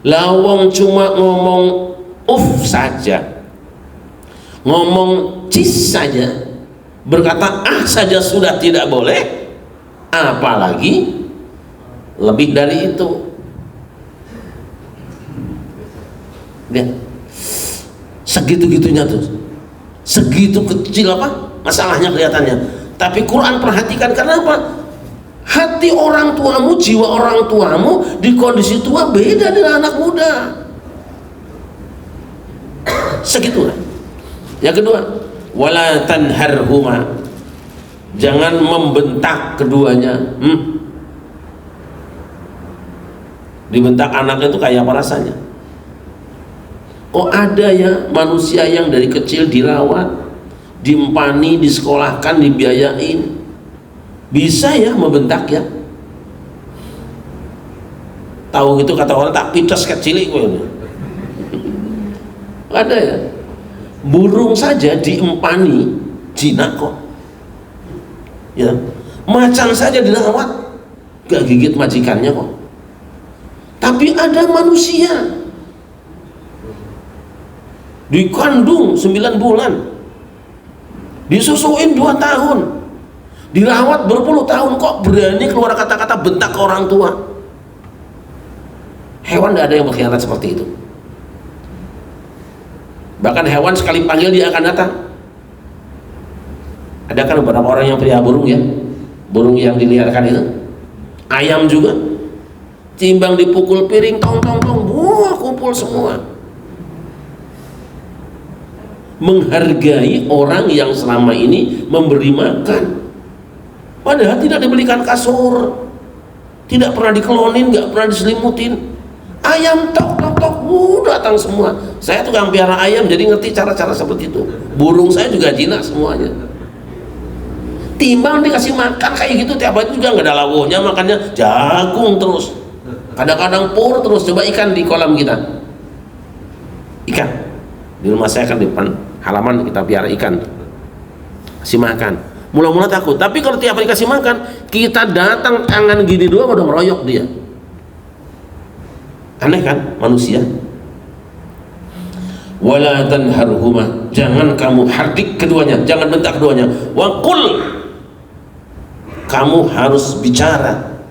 Lawong cuma ngomong saja, ngomong cis saja, berkata saja sudah tidak boleh, apalagi lebih dari itu. Lihat, segitu-gitunya tuh, segitu kecil masalahnya kelihatannya. Tapi Quran perhatikan, karena apa? Hati orang tuamu, jiwa orang tuamu di kondisi tua beda dengan anak muda. Segitulah. Yang kedua, wala tanharhuma, jangan membentak keduanya. Dibentak anaknya itu kayak apa rasanya? Oh, ada ya manusia yang dari kecil dirawat, diempani, disekolahkan, dibiayain, bisa ya membentak ya? Tahu gitu kata orang, tak pites kecil itu. Ada ya? Burung saja diempani jinak kok. Ya, macan saja dirawat, gak gigit majikannya kok. Tapi ada manusia dikandung 9 bulan, disusuin 2 tahun, dirawat berpuluh tahun, kok berani keluar kata-kata bentak ke orang tua. Hewan tidak ada yang berkhianat seperti itu. Bahkan hewan sekali panggil dia akan datang. Ada kan beberapa orang yang pelihara burung ya, burung yang diliarkan itu, ayam juga, timbang dipukul piring, tong, wah kumpul semua. Menghargai orang yang selama ini memberi makan, padahal tidak dibelikan kasur, tidak pernah dikelonin, nggak pernah diselimutin. Ayam tok, datang semua. Saya tukang piara ayam, jadi ngerti cara-cara seperti itu. Burung saya juga jinak semuanya. Timbang dikasih makan kayak gitu tiap hari juga nggak ada lawuhnya, makannya jagung terus, kadang-kadang pur terus. Coba ikan di kolam kita, ikan di rumah saya kan di depan halaman kita piara ikan, kasih makan. Mula-mula takut, tapi kalau tiap hari kasih makan, kita datang tangan gini doang udah ngeroyok dia. Aneh kan manusia? Wala tanharhuma, jangan kamu hardik keduanya, jangan bentak keduanya. Wa qul, kamu harus bicara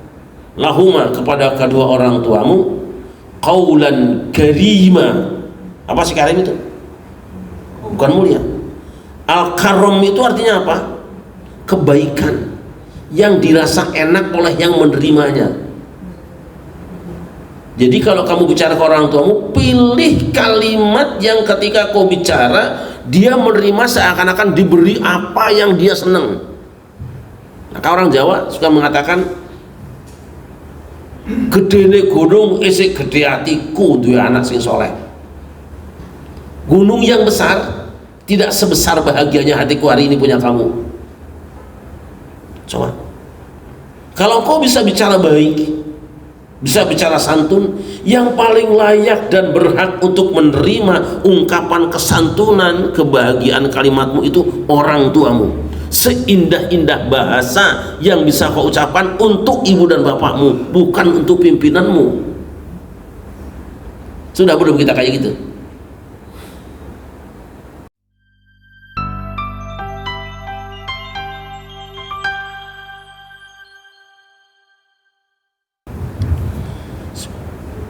lahuma, kepada kedua orang tuamu, qaulan karima. Apa sih karim itu? Bukan mulia. Al-karam itu artinya apa? Kebaikan yang dirasa enak oleh yang menerimanya. Jadi kalau kamu bicara ke orang tuamu, pilih kalimat yang ketika kau bicara dia menerima seakan-akan diberi apa yang dia senang. Maka orang Jawa suka mengatakan, gedene gunung isik gede hatiku duwe anak sing soleh. Gunung yang besar tidak sebesar bahagianya hatiku hari ini punya kamu. Coba, kalau kau bisa bicara baik, bisa bicara santun, yang paling layak dan berhak untuk menerima ungkapan kesantunan, kebahagiaan kalimatmu itu orang tuamu. Seindah-indah bahasa yang bisa kau ucapkan untuk ibu dan bapakmu, bukan untuk pimpinanmu. Sudah belum kita kayak gitu?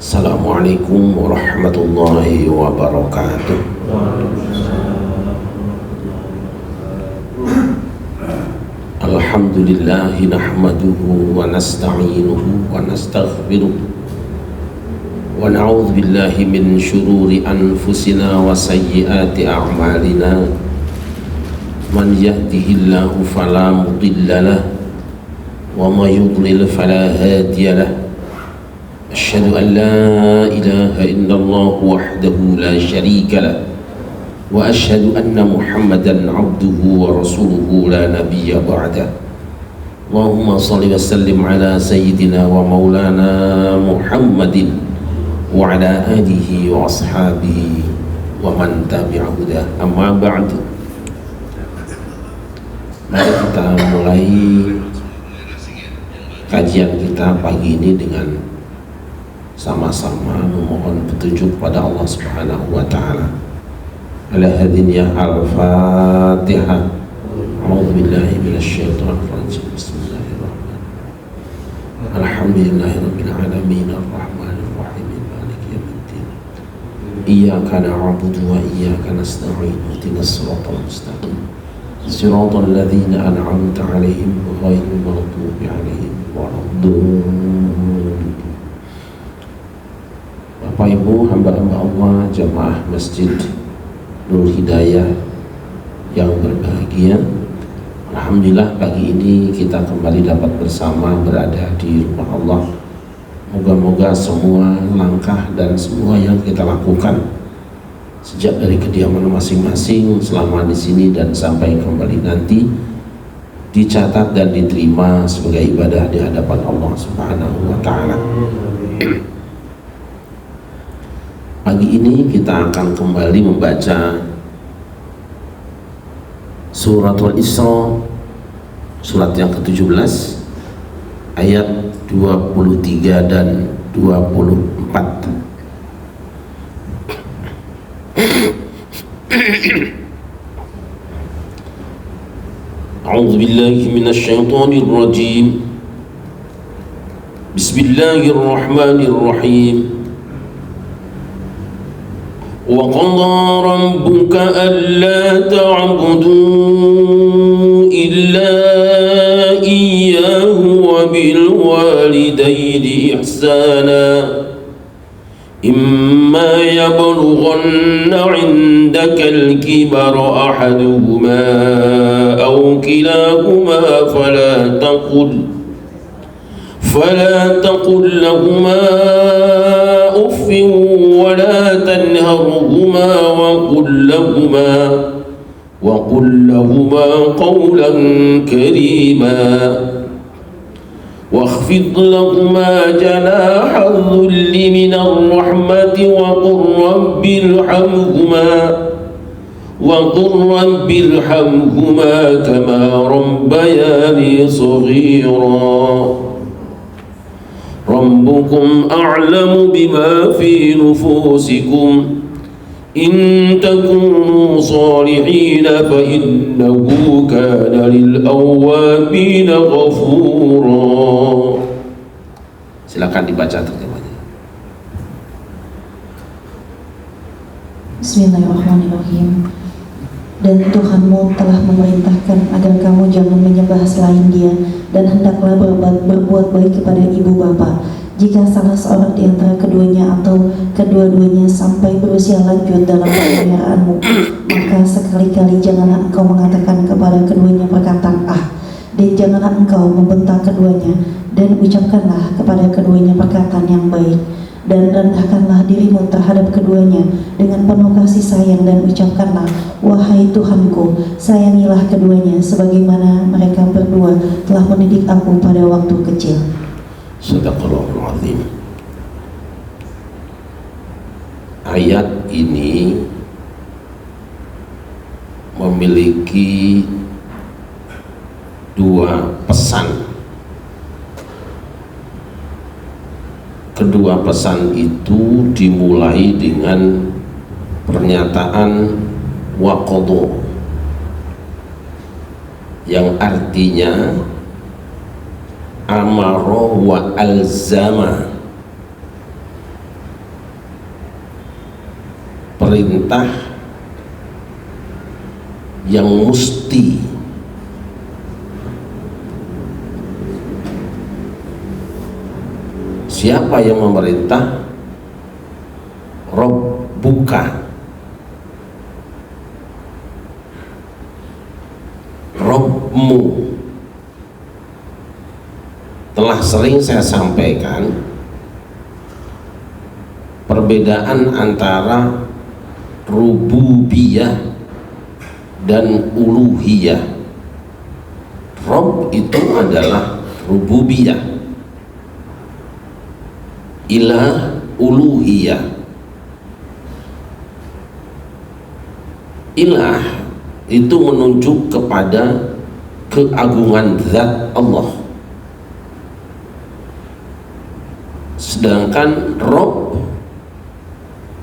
Assalamualaikum warahmatullahi wabarakatuh. Alhamdulillahi nahmaduhu wa nasta'inuhu wa nastaghfiruh wa na'udzu billahi min syururi anfusina wa sayyiati a'malina. Man yahdihillahu fala mudhillalah wa may yudlil fala hadiyalah. أشهد أن لا إله إلا الله وحده لا شريك له وأشهد أن محمدا عبده ورسوله لا نبي بعده. اللهم صل وسلم على سيدنا ومولانا محمد وعلى آله وأصحابه ومن تبع هداه. أما بعد, mari kita mulai kajian kita pagi ini dengan sama-sama memohon petunjuk pada Allah Subhanahu wa taala. Ala hadhihi al-Fatihah. A'udzu billahi minasyaitonir rajim. Bismillahirrahmanirrahim. Alhamdulillahirabbil alamin arrahmanir rahim maliki yaumiddin. Iyyaka na'budu wa iyyaka nasta'in. Ihdinas siratal mustaqim. Siratal ladzina an'amta 'alaihim ghairil maghdubi 'alaihim waladdallin. Bapak Ibu hamba-hamba Allah jamaah Masjid Nur Hidayah yang berbahagia, alhamdulillah pagi ini kita kembali dapat bersama berada di rumah Allah. Moga-moga semua langkah dan semua yang kita lakukan sejak dari kediaman masing-masing selama di sini dan sampai kembali nanti dicatat dan diterima sebagai ibadah di hadapan Allah Subhanahu wa taala. Pagi ini kita akan kembali membaca Suratul Isra, surat yang ke-17 ayat 23 dan 24. A'udzu billahi minasyaitonir rajim. Bismillahirrahmanirrahim. وَقَضَى رَبُّكَ أَلَّا تَعْبُدُوا إِلَّا إِيَّاهُ وَبِالْوَالِدَيْنِ إِحْسَانًا إِمَّا يَبْلُغَنَّ عِندَكَ الْكِبَرَ أَحَدُهُمَا أَوْ كِلَاهُمَا فلا تقل لهما أف ولا تنهرهما وقل لهما قولا كريما واخفض لهما جناح الذل من الرحمة وقل رب ارحمهما كما ربياني صغيرا ربكم أعلم بما في نفوسكم إن تكونوا صالحين فإنه كان للأوابين غفورا. Silakan dibaca terjemahnya. Bismillahirrahmanirrahim. Dan Tuhanmu telah memerintahkan agar kamu jangan menyembah selain Dia, dan hendaklah berbuat baik kepada ibu bapa. Jika salah seorang di antara keduanya atau kedua-duanya sampai berusia lanjut dalam pemeliharaanmu, maka sekali-kali janganlah engkau mengatakan kepada keduanya perkataan dan janganlah engkau membentak keduanya, dan ucapkanlah kepada keduanya perkataan yang baik. Dan rendahkanlah dirimu terhadap keduanya dengan penuh kasih sayang, dan ucapkanlah, wahai Tuhanku, sayangilah keduanya sebagaimana mereka berdua telah mendidik aku pada waktu kecil. Shadaqallahul azim. Ayat ini memiliki dua pesan. Kedua pesan itu dimulai dengan pernyataan waqadha, yang artinya amara wa alzama, perintah yang mesti. Siapa yang memerintah? Rabbuka, Rabbmu. Telah sering saya sampaikan perbedaan antara rububiyah dan uluhiyah. Rabb itu adalah rububiyah, ilah uluhiyah. Ilah itu menunjuk kepada keagungan zat Allah, Sedangkan Rob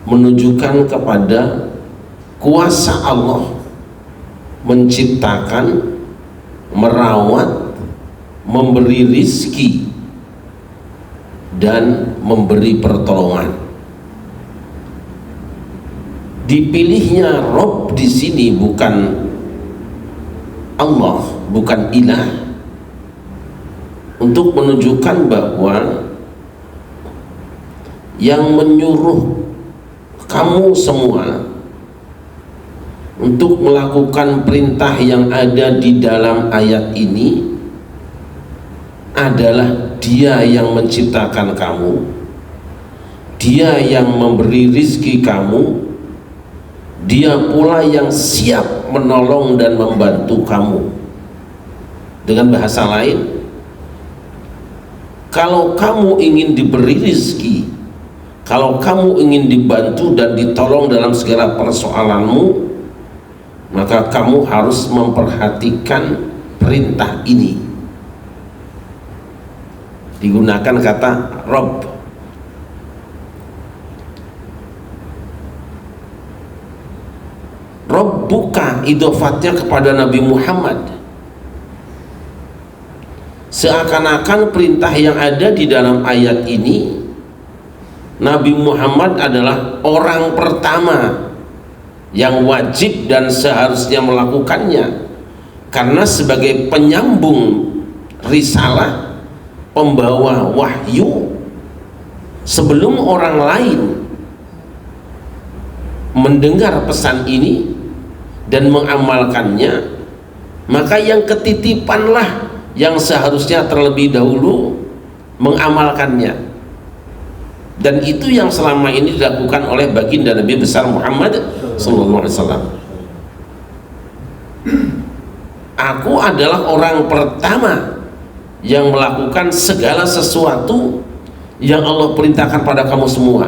menunjukkan kepada kuasa Allah menciptakan, merawat, memberi rizki, dan memberi pertolongan. Dipilihnya Rob di sini bukan Allah, bukan ilah, untuk menunjukkan bahwa yang menyuruh kamu semua untuk melakukan perintah yang ada di dalam ayat ini adalah Dia yang menciptakan kamu, Dia yang memberi rizki kamu, Dia pula yang siap menolong dan membantu kamu. Dengan bahasa lain, kalau kamu ingin diberi rizki, kalau kamu ingin dibantu dan ditolong dalam segala persoalanmu, maka kamu harus memperhatikan perintah ini. Digunakan kata Rob. Rob buka idofatnya kepada Nabi Muhammad, seakan-akan perintah yang ada di dalam ayat ini, Nabi Muhammad adalah orang pertama yang wajib dan seharusnya melakukannya, karena sebagai penyambung risalah, pembawa wahyu, sebelum orang lain mendengar pesan ini dan mengamalkannya, maka yang ketitipanlah yang seharusnya terlebih dahulu mengamalkannya. Dan itu yang selama ini dilakukan oleh baginda Nabi besar Muhammad sallallahu alaihi wasallam. Aku adalah orang pertama yang melakukan segala sesuatu yang Allah perintahkan pada kamu semua.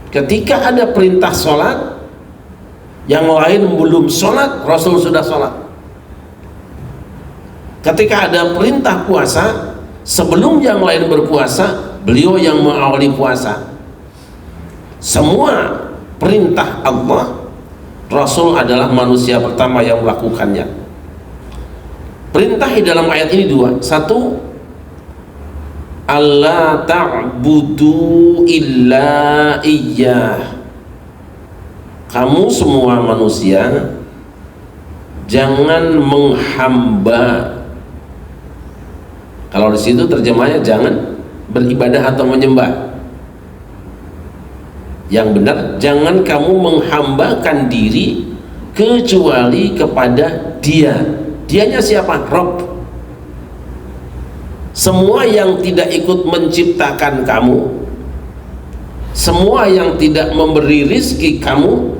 Ketika ada perintah sholat, yang lain belum sholat, Rasul sudah sholat. Ketika ada perintah puasa, sebelum yang lain berpuasa, beliau yang mengawali puasa. Semua perintah Allah, Rasul adalah manusia pertama yang melakukannya. Perintah di dalam ayat ini dua. Satu, Allah ta'budu illa iyyah. Kamu semua manusia jangan menghamba. Kalau di situ terjemahnya jangan beribadah atau menyembah. Yang benar, jangan kamu menghambakan diri kecuali kepada Dia. Dianya siapa? Rob. Semua yang tidak ikut menciptakan kamu, semua yang tidak memberi rizki kamu,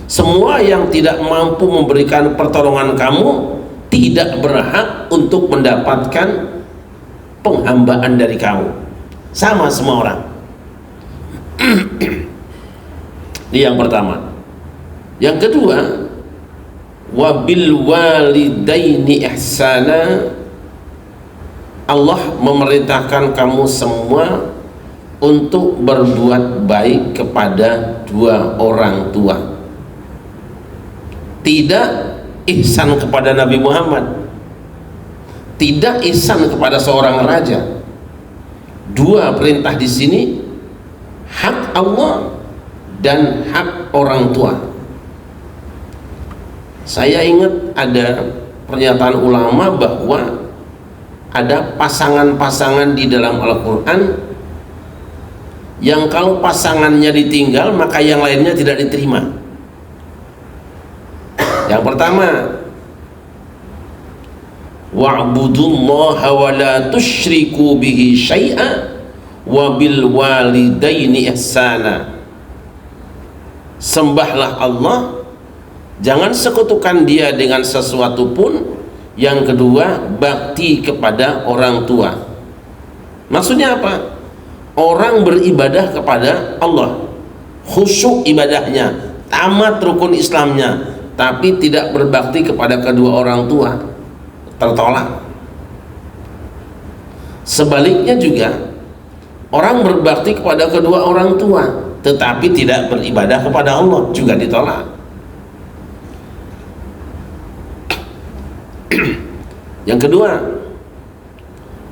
semua yang tidak mampu memberikan pertolongan kamu, tidak berhak untuk mendapatkan penghambaan dari kamu. Sama semua orang. Ini yang pertama. Yang kedua, wabil walidaini ihsana. Allah memerintahkan kamu semua untuk berbuat baik kepada dua orang tua. Tidak ihsan kepada Nabi Muhammad, tidak ihsan kepada seorang raja. Dua perintah di sini, hak Allah dan hak orang tua. Saya ingat ada pernyataan ulama bahwa ada pasangan-pasangan di dalam Al-Quran yang kalau pasangannya ditinggal maka yang lainnya tidak diterima. Yang pertama, wa'budullaha wa la tusyriku bihi syai'a wa bil walidaini ihsana. Sembahlah Allah, jangan sekutukan Dia dengan sesuatu pun. Yang kedua, bakti kepada orang tua. Maksudnya apa? Orang beribadah kepada Allah, khusyuk ibadahnya, tamat rukun Islamnya, tapi tidak berbakti kepada kedua orang tua, tertolak. Sebaliknya juga, Orang berbakti kepada kedua orang tua tetapi tidak beribadah kepada Allah juga ditolak. Yang kedua,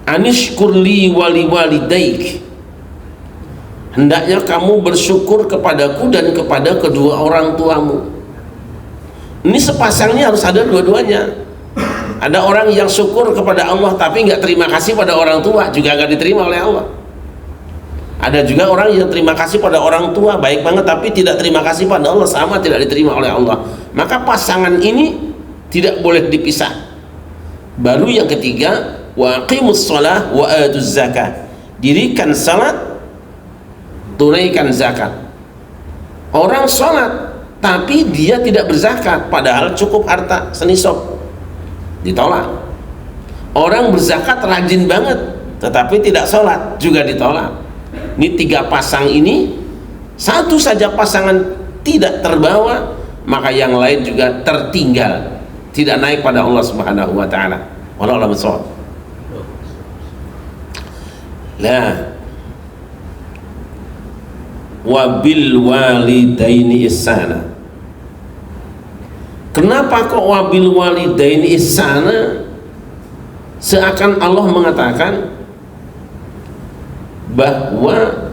anishkurli wali walidaik, hendaknya kamu bersyukur kepadaku dan kepada kedua orang tuamu. Ini sepasangnya harus ada dua-duanya. Ada orang yang syukur kepada Allah tapi nggak terima kasih pada orang tua, juga nggak diterima oleh Allah. Ada juga orang yang terima kasih pada orang tua baik banget tapi tidak terima kasih pada Allah, sama tidak diterima oleh Allah. Maka pasangan ini tidak boleh dipisah. Baru yang ketiga, wa aqimus shalah wa atuz zakah, dirikan salat, tunaikan zakat. Orang salat tapi dia tidak berzakat padahal cukup harta senisab, ditolak. Orang berzakat rajin banget tetapi tidak sholat, juga ditolak. Ini tiga pasang ini, satu saja pasangan tidak terbawa, maka yang lain juga tertinggal, tidak naik pada Allah Subhanahu wa taala. Wallahu a'lam bishawab. La wabil walidaini ihsana. Kenapa kok wabil walidaini ihsana? Seakan Allah mengatakan bahwa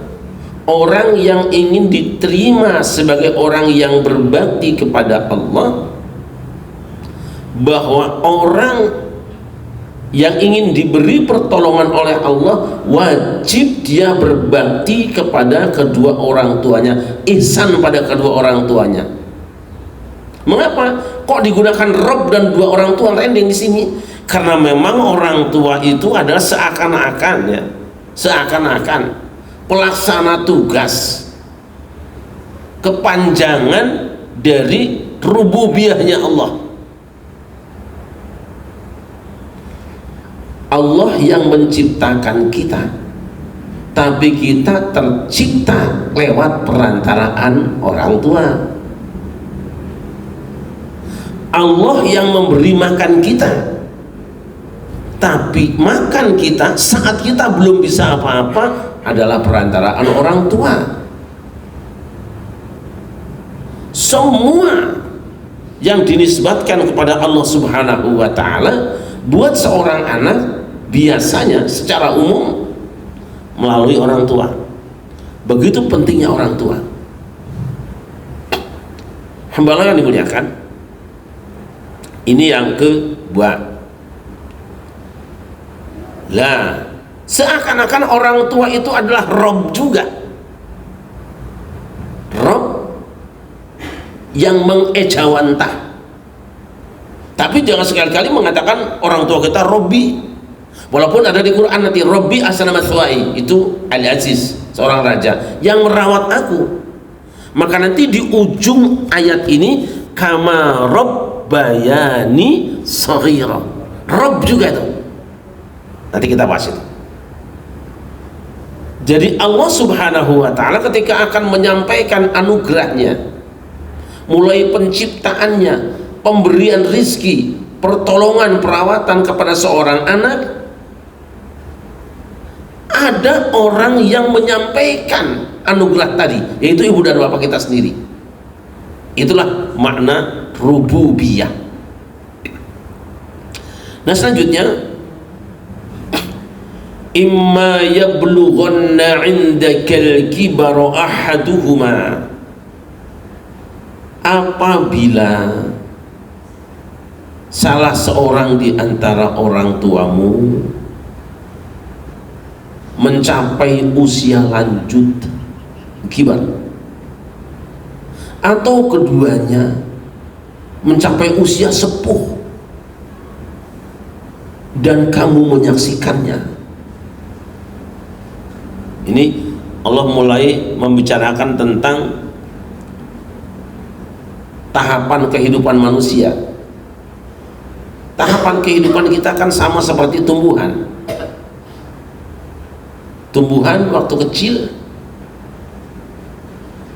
orang yang ingin diterima sebagai orang yang berbakti kepada Allah, bahwa orang yang ingin diberi pertolongan oleh Allah wajib dia berbakti kepada kedua orang tuanya, ihsan pada kedua orang tuanya. Mengapa kok digunakan Rob dan dua orang tua lain di sini? Karena memang orang tua itu adalah seakan-akan, ya, seakan-akan pelaksana tugas, kepanjangan dari rububiyahnya Allah. Allah yang menciptakan kita, tapi kita tercipta lewat perantaraan orang tua. Allah yang memberi makan kita, tapi makan kita saat kita belum bisa apa-apa adalah perantaraan orang tua. Semua yang dinisbatkan kepada Allah Subhanahu wa ta'ala buat seorang anak biasanya secara umum melalui orang tua. Begitu pentingnya orang tua. Hamba yang dimuliakan, ini yang kedua. Lah, seakan-akan orang tua itu adalah Rob juga, Rob yang mengejawantah. Tapi jangan sekali-kali mengatakan orang tua kita Robbi, walaupun ada di Quran nanti Robbi asana mathwai, itu Al-Aziz, seorang raja yang merawat aku. Maka nanti di ujung ayat ini kama Robbayani shaghira, Rob juga itu. Nanti kita bahas itu. Jadi Allah Subhanahu wa ta'ala ketika akan menyampaikan anugerahnya, mulai penciptaannya, pemberian rizki, pertolongan, perawatan kepada seorang anak, ada orang yang menyampaikan anugerah tadi, yaitu ibu dan bapak kita sendiri. Itulah makna rububiyah. Nah, selanjutnya, imma yablughanna 'indakal kibara ahaduhuma, apabila salah seorang di antara orang tuamu mencapai usia lanjut, kibar, atau keduanya mencapai usia sepuh dan kamu menyaksikannya. Ini Allah mulai membicarakan tentang tahapan kehidupan manusia. Tahapan kehidupan kita kan sama seperti tumbuhan. Tumbuhan waktu kecil,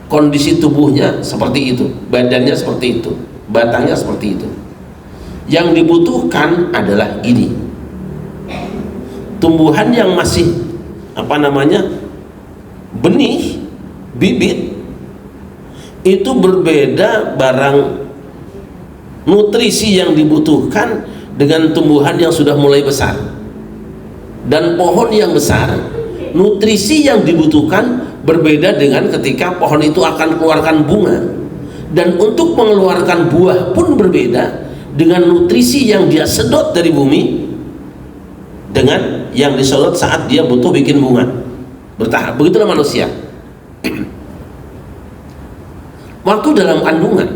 kondisi tubuhnya seperti itu, badannya seperti itu, batangnya seperti itu. Yang dibutuhkan adalah ini. Tumbuhan yang masih benih, bibit, itu berbeda barang nutrisi yang dibutuhkan dengan tumbuhan yang sudah mulai besar. Dan pohon yang besar, nutrisi yang dibutuhkan berbeda dengan ketika pohon itu akan keluarkan bunga. Dan untuk mengeluarkan buah pun berbeda dengan nutrisi yang dia sedot dari bumi dengan yang disedot saat dia butuh bikin bunga. Bertahap. Begitulah manusia. Waktu dalam kandungan,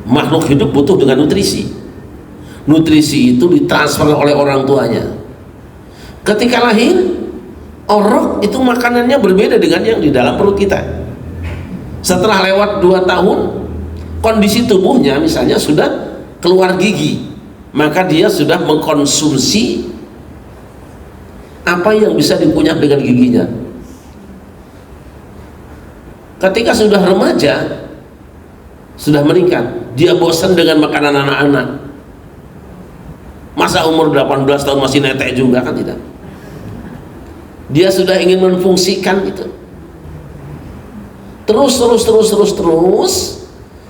makhluk hidup butuh dengan nutrisi. Nutrisi itu ditransfer oleh orang tuanya. Ketika lahir, orok itu makanannya berbeda dengan yang di dalam perut kita. Setelah lewat 2 tahun, kondisi tubuhnya misalnya sudah keluar gigi, maka dia sudah mengkonsumsi apa yang bisa dikunyah dengan giginya. Ketika sudah remaja, sudah meningkat, dia bosan dengan makanan anak-anak. Masa umur 18 tahun masih netek juga kan, tidak? Dia sudah ingin menfungsikan itu. Terus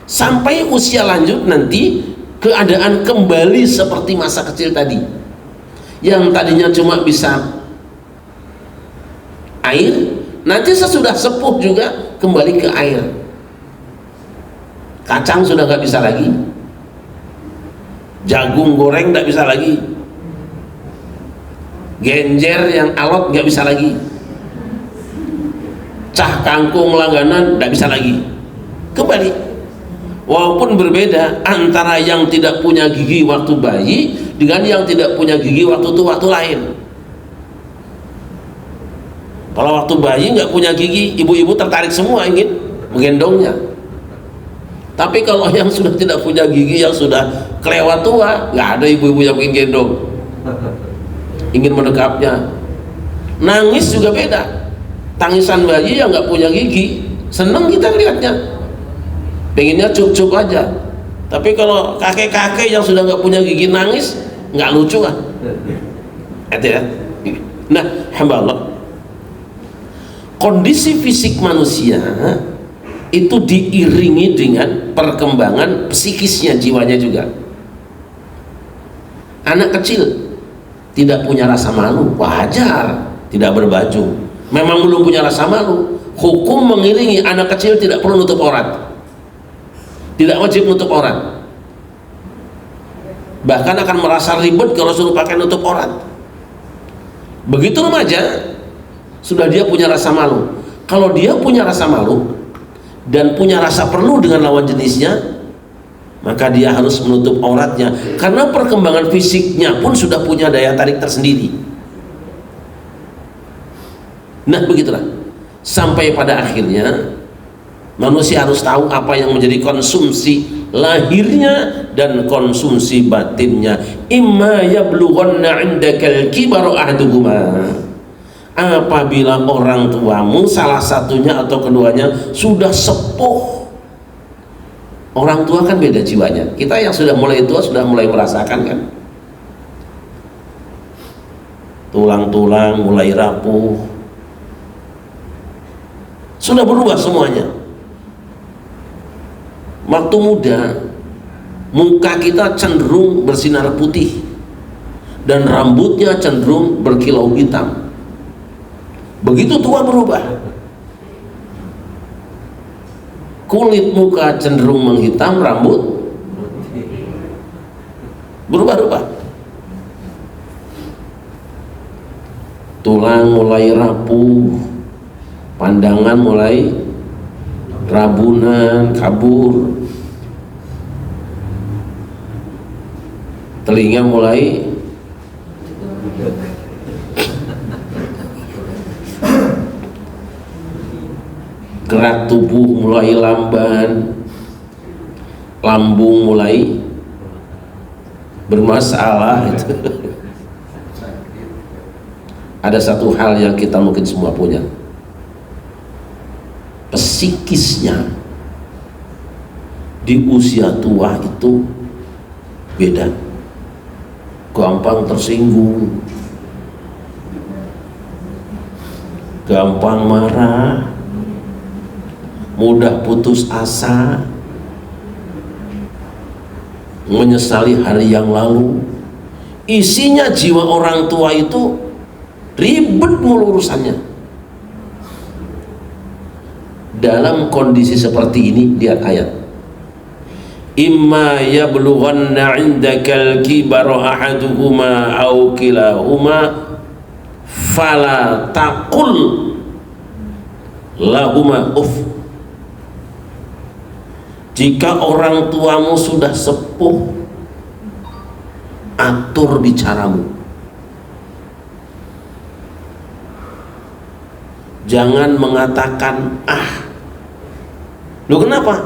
sampai usia lanjut nanti keadaan kembali seperti masa kecil tadi. Yang tadinya cuma bisa air, nanti sesudah sepuh juga kembali ke air. Kacang sudah nggak bisa lagi, jagung goreng nggak bisa lagi, genjer yang alot nggak bisa lagi, cah kangkung langganan nggak bisa lagi, kembali. Walaupun berbeda antara yang tidak punya gigi waktu bayi dengan yang tidak punya gigi waktu tua, waktu lain. Kalau waktu bayi nggak punya gigi, ibu-ibu tertarik semua ingin menggendongnya. Tapi kalau yang sudah tidak punya gigi, yang sudah kelewat tua, nggak ada ibu-ibu yang ingin gendong, ingin mendekapnya. Nangis juga beda. Tangisan bayi yang nggak punya gigi, seneng kita lihatnya, pengennya cup-cup aja. Tapi kalau kakek-kakek yang sudah nggak punya gigi nangis, nggak lucu kan? Itu ya. Nah, hamba Allah, kondisi fisik manusia itu diiringi dengan perkembangan psikisnya, jiwanya juga. Anak kecil tidak punya rasa malu, wajar tidak berbaju, memang belum punya rasa malu. Hukum mengiringi anak kecil tidak perlu nutup aurat, tidak wajib nutup aurat, bahkan akan merasa ribet kalau suruh pakai nutup aurat. Begitu remaja, sudah dia punya rasa malu. Kalau dia punya rasa malu dan punya rasa perlu dengan lawan jenisnya, maka dia harus menutup auratnya, karena perkembangan fisiknya pun sudah punya daya tarik tersendiri. Nah, begitulah sampai pada akhirnya manusia harus tahu apa yang menjadi konsumsi lahirnya dan konsumsi batinnya. Imma yablughanna 'indakal kibaru ahaduhuma, apabila orang tuamu salah satunya atau keduanya sudah sepuh. Orang tua kan beda jiwanya. Kita yang sudah mulai tua sudah mulai merasakan kan, tulang-tulang mulai rapuh, sudah berubah semuanya. Waktu muda, muka kita cenderung bersinar putih dan rambutnya cenderung berkilau hitam. Begitu tua berubah, kulit muka cenderung menghitam, rambut berubah-ubah, tulang mulai rapuh, pandangan mulai rabunan, kabur, telinga mulai gerak tubuh mulai lamban, lambung mulai bermasalah. Ada satu hal yang kita mungkin semua punya, psikisnya di usia tua itu beda, gampang tersinggung, gampang marah, mudah putus asa, menyesali hari yang lalu. Isinya jiwa orang tua itu ribet mulu urusannya. Dalam kondisi seperti ini, lihat ayat, imma yablughanna 'indakal kibara ahaduhuma aw kilahuma fala taqul lahuma uff. Jika orang tuamu sudah sepuh, atur bicaramu, jangan mengatakan ah. Loh, kenapa?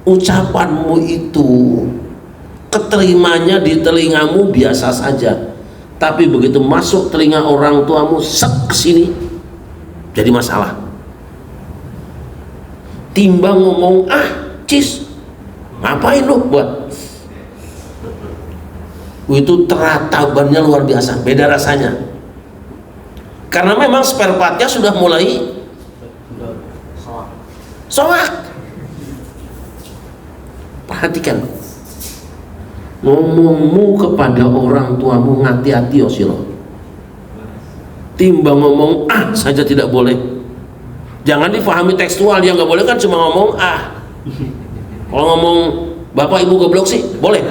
Ucapanmu itu keterimanya di telingamu biasa saja, tapi begitu masuk telinga orang tuamu, sek sini, jadi masalah. Timbang ngomong ah, cis, ngapain lu buat? Itu teratabannya luar biasa, beda rasanya. Karena memang spare partnya sudah mulai soak. Perhatikan, ngomongmu kepada orang tuamu ngati-hati ya siro. Timbang ngomong ah saja tidak boleh. Jangan difahami tekstual, yang nggak boleh kan cuma ngomong ah. Kalau ngomong bapak ibu goblok sih boleh.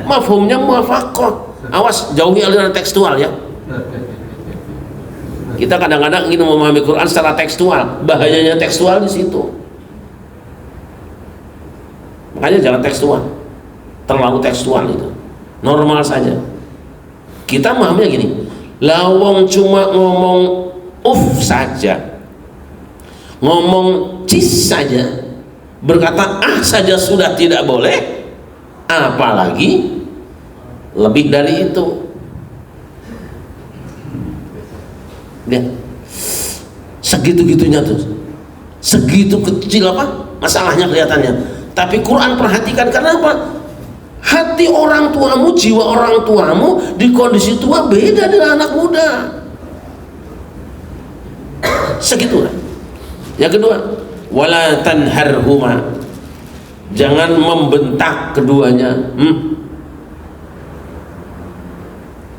Mafhumnya muafaqah. Awas, jauhi aliran tekstual ya. Kita kadang-kadang ingin memahami Quran secara tekstual, bahayanya tekstual di situ. Makanya jangan tekstual, terlalu tekstual itu. Normal saja. Kita memahaminya gini, lawang cuma ngomong saja, ngomong cis saja, berkata ah saja sudah tidak boleh, apalagi lebih dari itu. Lihat, segitu-gitunya tuh, segitu kecil apa masalahnya kelihatannya. Tapi Quran perhatikan, kenapa? Hati orang tuamu, jiwa orang tuamu di kondisi tua beda dengan anak muda. Segitulah. Yang kedua, wala tanharhuma, jangan membentak keduanya.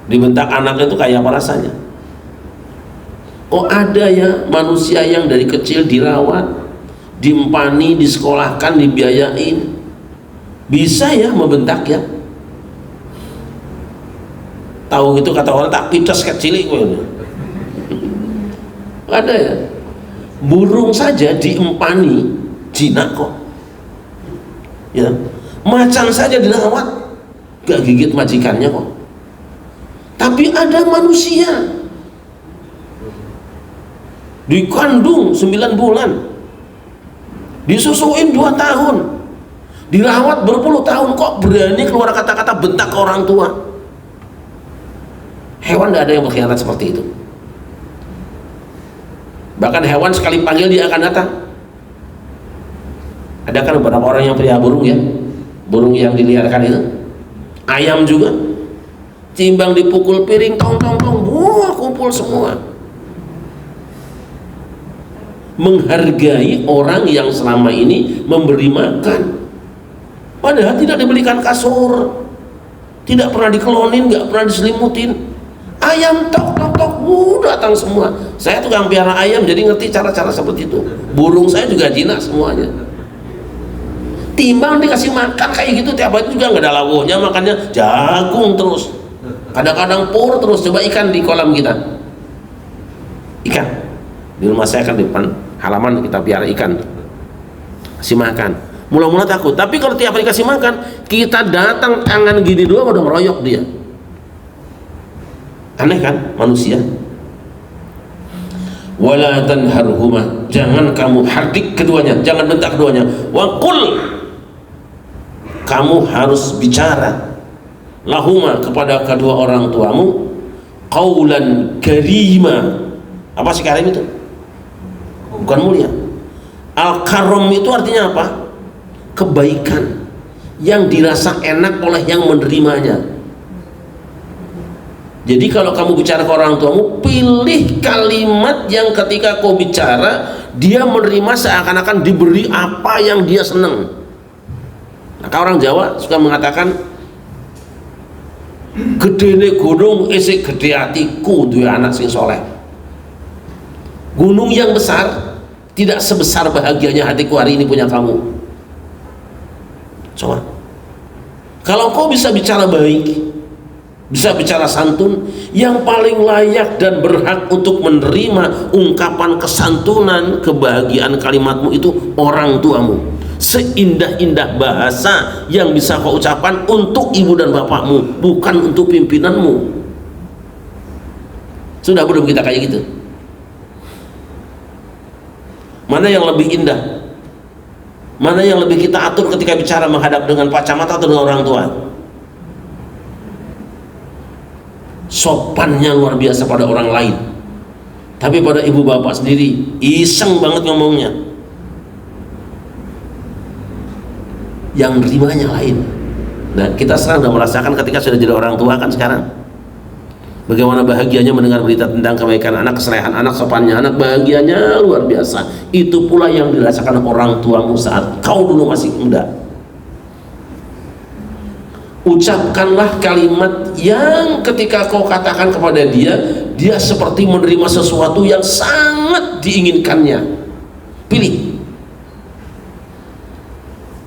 Dibentak anak itu kayak apa rasanya? Oh, ada ya manusia yang dari kecil dirawat, diempani, disekolahkan, dibiayain, bisa ya membentak ya. Tahu gitu kata orang, tak pites kecil itu. Ada ya. Burung saja diempani jinak kok. Ya. Macan saja dirawat, gak gigit majikannya kok. Tapi ada manusia dikandung 9 bulan, disusuin 2 tahun, dirawat berpuluh tahun, kok berani keluar kata-kata bentak ke orang tua. Hewan tidak ada yang berkhianat seperti itu. Bahkan hewan sekali panggil dia akan datang. Ada kan beberapa orang yang pelihara burung ya, burung yang diliarkan itu, ayam juga, timbang dipukul piring tong tong tong, wah kumpul semua. Menghargai orang yang selama ini memberi makan, padahal tidak dibelikan kasur, tidak pernah dikelonin, nggak pernah diselimutin. Ayam tok tok tok, datang semua. Saya tukang piara ayam, jadi ngerti cara-cara seperti itu. Burung saya juga jinak semuanya. Timbang dikasih makan kayak gitu tiap hari juga nggak ada lawuhnya, makannya jagung terus, kadang-kadang pur terus. Coba ikan di kolam kita, ikan di rumah saya kan di depan halaman kita piara ikan, kasih makan. Mula-mula takut, tapi kalau tiap hari kasih makan, kita datang tangan gini doang udah meroyok dia. Aneh kan manusia. Wala tanharhuma, jangan kamu hardik keduanya, jangan bentak keduanya. Wa qul, kamu harus bicara lahuma kepada kedua orang tuamu qaulan karima. Apa sih karim itu? Bukan mulia. Al-karom itu artinya apa? Kebaikan yang dirasa enak oleh yang menerimanya. Jadi kalau kamu bicara ke orang tuamu, pilih kalimat yang ketika kau bicara dia menerima seakan-akan diberi apa yang dia senang. Maka orang Jawa suka mengatakan, gedene gunung isik gede hatiku duwe anak sing soleh. Gunung yang besar tidak sebesar bahagianya hatiku hari ini punya kamu. Coba, kalau kau bisa bicara baik, bisa bicara santun, yang paling layak dan berhak untuk menerima ungkapan kesantunan, kebahagiaan kalimatmu itu orang tuamu. Seindah-indah bahasa yang bisa kau ucapkan untuk ibu dan bapakmu, bukan untuk pimpinanmu. Sudah belum kita kayak gitu? Mana yang lebih indah? Mana yang lebih kita atur ketika bicara menghadap dengan kacamata atau dengan orang tua? Sopannya luar biasa pada orang lain, tapi pada ibu bapak sendiri iseng banget ngomongnya, yang nerimanya lain. Dan kita sekarang sudah merasakan ketika sudah jadi orang tua kan sekarang, bagaimana bahagianya mendengar berita tentang kebaikan anak, kesalehan anak, sopannya anak, bahagianya luar biasa. Itu pula yang dirasakan orang tuamu saat kau dulu masih muda. Ucapkanlah kalimat yang ketika kau katakan kepada dia, dia seperti menerima sesuatu yang sangat diinginkannya. Pilih.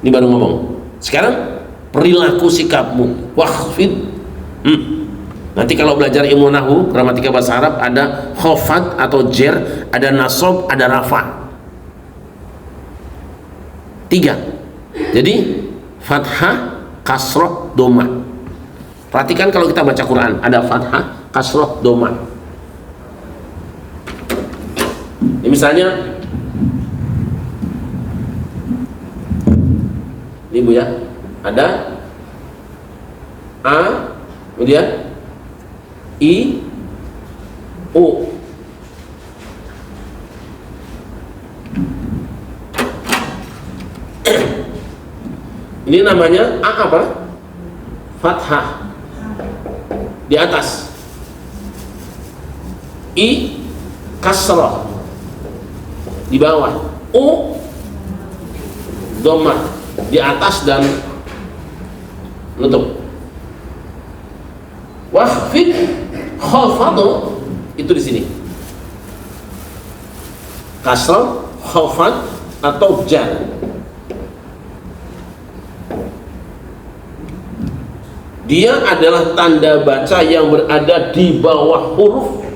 Ini baru ngomong. Sekarang perilaku sikapmu. Wakhfid. Nanti kalau belajar ilmu nahwu, gramatika bahasa Arab, ada khofat atau jer, ada nasob, ada rafa. 3. Jadi fathah, kasroh, doma. Perhatikan kalau kita baca Quran, ada fathah, kasroh, doma. Ini misalnya, ini Bu ya, ada A, kemudian I, U. Ini namanya A apa? Fathah di atas, I kasrah di bawah, U dhammah di atas dan nutup. Wakhfid khafadu itu di sini. Kasrah, khafad atau jar. Dia adalah tanda baca yang berada di bawah huruf.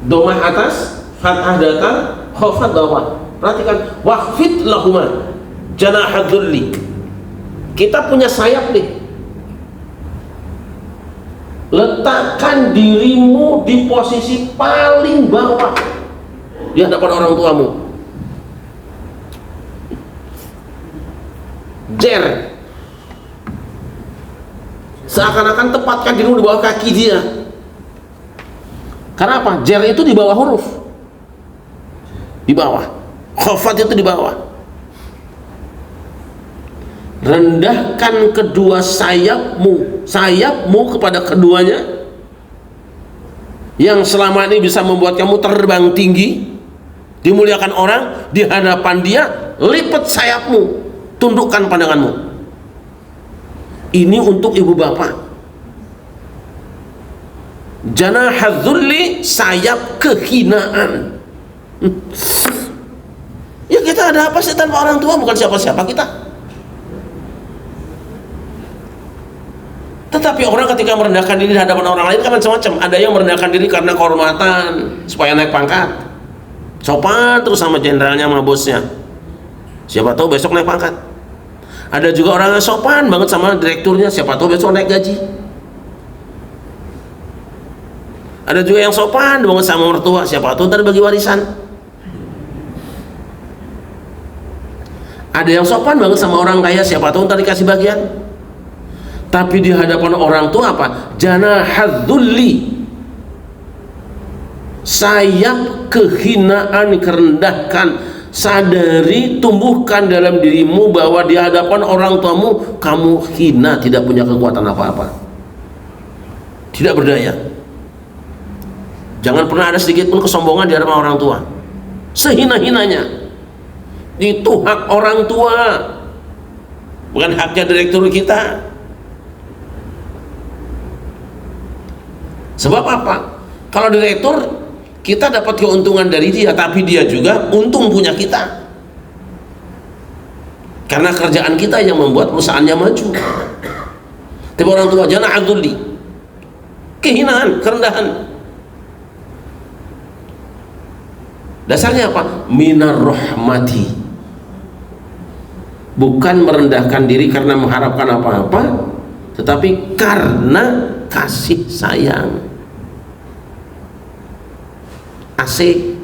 Dhammah atas, fathah datar, khafad bawah. Perhatikan, wakhfid lahuma janahadzulli. Kita punya sayap nih. Letakkan dirimu di posisi paling bawah di hadapan orang tuamu. Jer. Seakan-akan tempatkan dirimu di bawah kaki dia. Karena apa? Jer itu di bawah huruf, di bawah. Khafat itu di bawah. Rendahkan kedua sayapmu kepada keduanya, yang selama ini bisa membuat kamu terbang tinggi, dimuliakan orang. Di hadapan dia, lipat sayapmu, tundukkan pandanganmu. Ini untuk ibu bapak. Janahadzulli, sayap kehinaan. Ya kita ada apa sih tanpa orang tua? Bukan siapa-siapa kita. Tetapi orang ketika merendahkan diri di hadapan orang lain kan macam-macam. Ada yang merendahkan diri karena kehormatan, supaya naik pangkat, sopan terus sama jenderalnya, sama bosnya. Siapa tahu besok naik pangkat. Ada juga orang yang sopan banget sama direkturnya, siapa tahu besok naik gaji. Ada juga yang sopan banget sama mertua, siapa tahu ntar bagi warisan. Ada yang sopan banget sama orang kaya, siapa tahu ntar dikasih bagian. Tapi di hadapan orang tua apa? Janahadzulli, sayap kehinaan, kerendahkan. Sadari, tumbuhkan dalam dirimu bahwa di hadapan orang tuamu kamu hina, tidak punya kekuatan apa-apa. Di tidak berdaya. Jangan pernah ada sedikit pun kesombongan di hadapan orang tua, sehina-hinanya. Itu hak orang tua, bukan haknya direktur kita. Sebab apa? Kalau direktur, kita dapat keuntungan dari dia, tapi dia juga untung punya kita, karena kerjaan kita yang membuat perusahaannya maju. Tapi orang tua, jangan adzulli, kehinaan, kerendahan. Dasarnya apa? Minar rahmati, bukan merendahkan diri karena mengharapkan apa-apa, tetapi karena kasih sayang. Asik,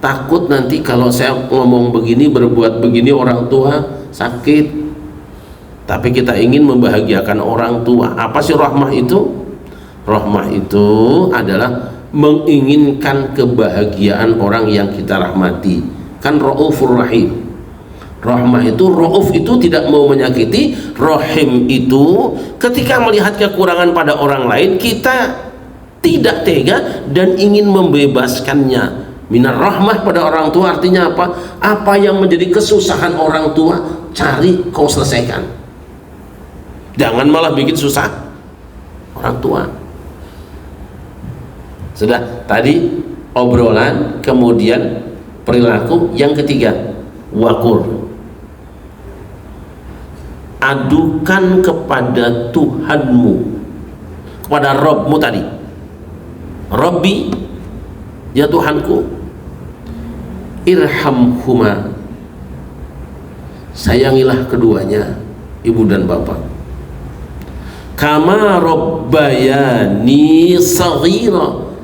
takut nanti kalau saya ngomong begini, berbuat begini, orang tua sakit. Tapi kita ingin membahagiakan orang tua. Apa sih rahmah itu? Rahmah itu adalah menginginkan kebahagiaan orang yang kita rahmati. Kan Raufur Rahim. Rahmah itu, Rauf itu tidak mau menyakiti, Rahim itu ketika melihat kekurangan pada orang lain kita tidak tega dan ingin membebaskannya. Minar rahmah pada orang tua artinya apa? Apa yang menjadi kesusahan orang tua, cari kau selesaikan. Jangan malah bikin susah orang tua. Sudah tadi obrolan, kemudian perilaku. Yang ketiga, wakur. Adukan kepada Tuhanmu, kepada Rabbmu tadi. Rabbi, ya Tuhanku, irhamhuma, sayangilah keduanya, ibu dan bapak, kama rabbayani saghira,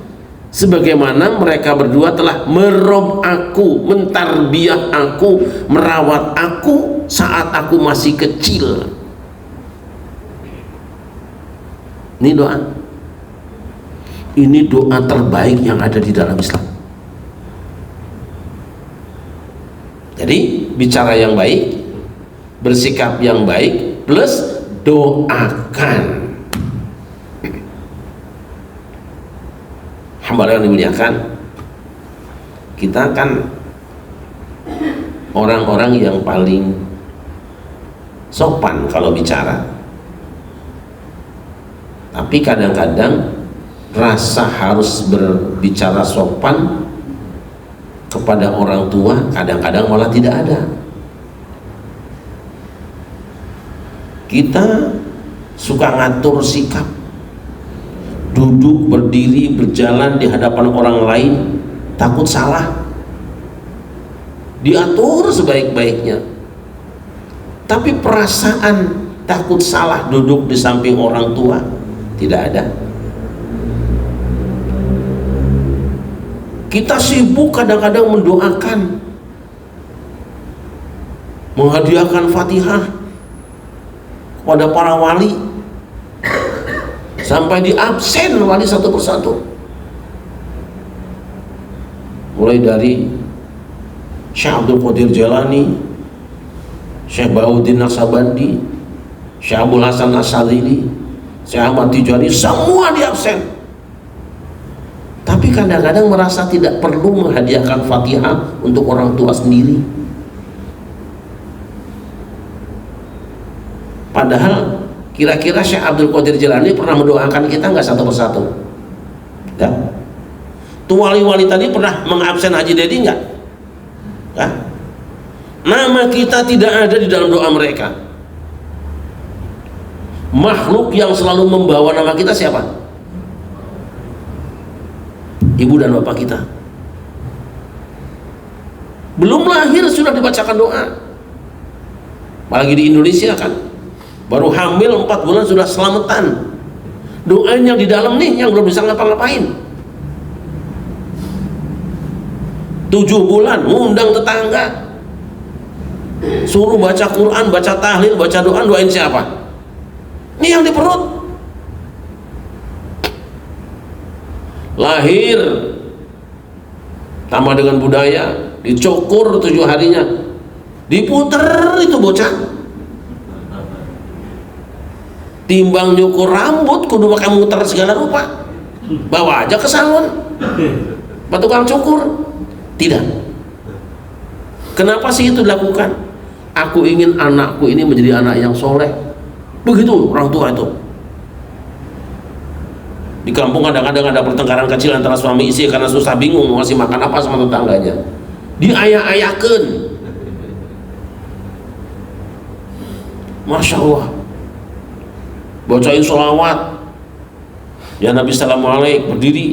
sebagaimana mereka berdua telah merob aku, mentarbiyah aku, merawat aku saat aku masih kecil. Ini doa. Ini doa terbaik yang ada di dalam Islam. Jadi bicara yang baik, bersikap yang baik, plus doakan. Hamba yang dimuliakan, kita kan orang-orang yang paling sopan kalau bicara, tapi kadang-kadang rasa harus berbicara sopan kepada orang tua kadang-kadang malah tidak ada. Kita suka ngatur sikap, duduk, berdiri, berjalan di hadapan orang lain, takut salah, diatur sebaik-baiknya. Tapi perasaan takut salah duduk di samping orang tua tidak ada. Kita sibuk kadang-kadang mendoakan, menghadiahkan Fatihah kepada para wali, sampai di absen wali satu persatu, mulai dari Syekh Abdul Qadir Jalani, Syekh Bahuddin Naqsabandi, Syekh Abdul Hasan As-Sadzili, Syekh Ahmad Tijani, semua di absen. Tapi kadang-kadang merasa tidak perlu menghadiahkan Fatihah untuk orang tua sendiri. Padahal kira-kira Syekh Abdul Qadir Jalani pernah mendoakan kita nggak satu persatu? Ya. Tuh wali-wali tadi pernah mengabsen Haji Dedi nggak? Ya. Nama kita tidak ada di dalam doa mereka. Makhluk yang selalu membawa nama kita siapa? Ibu dan bapak kita. Belum lahir sudah dibacakan doa. Apalagi di Indonesia kan, baru hamil 4 bulan sudah selamatan. Doanya di dalam nih yang belum bisa ngapa-ngapain. 7 bulan ngundang tetangga, suruh baca Quran, baca tahlil, baca doa. Doain siapa? Ini yang di perut. Lahir tambah dengan budaya, dicukur 7 harinya, diputer itu bocah. timbang nyukur rambut kudu pakai muter segala rupa, bawa aja ke salon pak tukang cukur. Tidak. Kenapa sih itu dilakukan? Aku ingin anakku ini menjadi anak yang soleh. Begitu orang tua itu. Di kampung kadang-kadang ada pertengkaran kecil antara suami istri karena susah bingung mau ngasih makan apa sama tetangganya, diayak-ayakan. Masya Allah, bacain sholawat ya Nabi sallallahu alaihi berdiri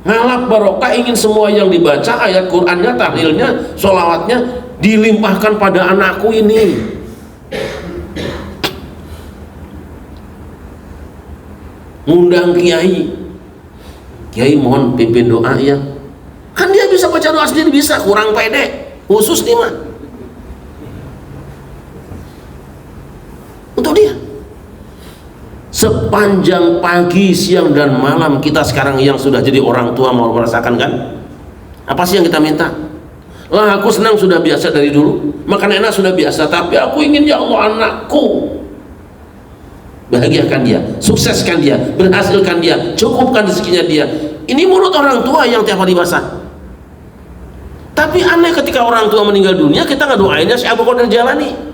ngalap barokah, ingin semua yang dibaca ayat Qur'annya, tahlilnya, sholawatnya dilimpahkan pada anakku ini. Ngundang kiai mohon pimpin doa ya, kan dia bisa baca doa sendiri, bisa, kurang pede khusus nih mah untuk dia. Sepanjang pagi, siang, dan malam kita sekarang yang sudah jadi orang tua mau merasakan kan? Apa sih yang kita minta? Lah aku senang sudah biasa dari dulu, makan enak sudah biasa, tapi aku ingin ya Allah anakku bahagiakan dia, sukseskan dia, berhasilkan dia, cukupkan rezekinya dia. Ini mulut orang tua yang tiap hari basah. Tapi aneh ketika orang tua meninggal dunia kita nggak doainnya si Abu Qadir Jalani.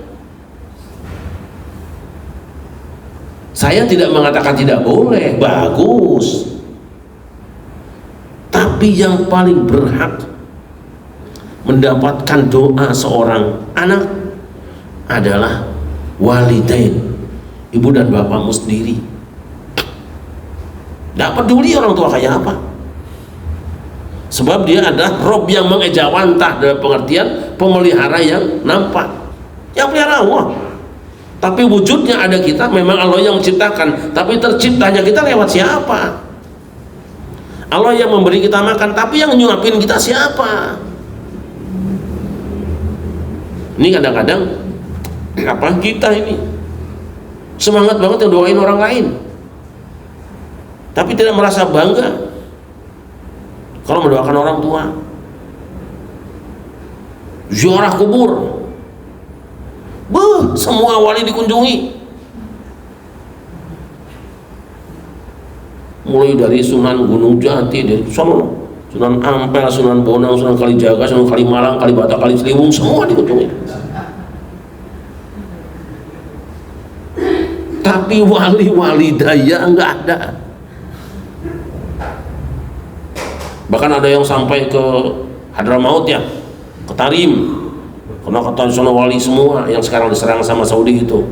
Saya tidak mengatakan tidak boleh, bagus. Tapi yang paling berhak mendapatkan doa seorang anak adalah walidain, ibu dan bapakmu sendiri. Tidak peduli orang tua kayak apa, sebab dia adalah Rob yang mengejawantah, dalam pengertian pemelihara yang nampak, yang pelihara Allah. Tapi wujudnya ada kita, memang Allah yang menciptakan, tapi terciptanya kita lewat siapa? Allah yang memberi kita makan, tapi yang nyuapin kita siapa? Ini kadang-kadang apa kita ini semangat banget yang doain orang lain, tapi tidak merasa bangga kalau mendoakan orang tua. Ziarah kubur, semua wali dikunjungi, mulai dari Sunan Gunung Jati, dari Sunan Ampel, Sunan Bonang, Sunan Kalijaga, Sunan Kalimalang, Kalibata, Kali Ciliwung, semua dikunjungi. Tapi wali-wali daya enggak ada. Bahkan ada yang sampai ke Hadramaut ya, ke Tarim, karena kata sana wali semua yang sekarang diserang sama Saudi itu.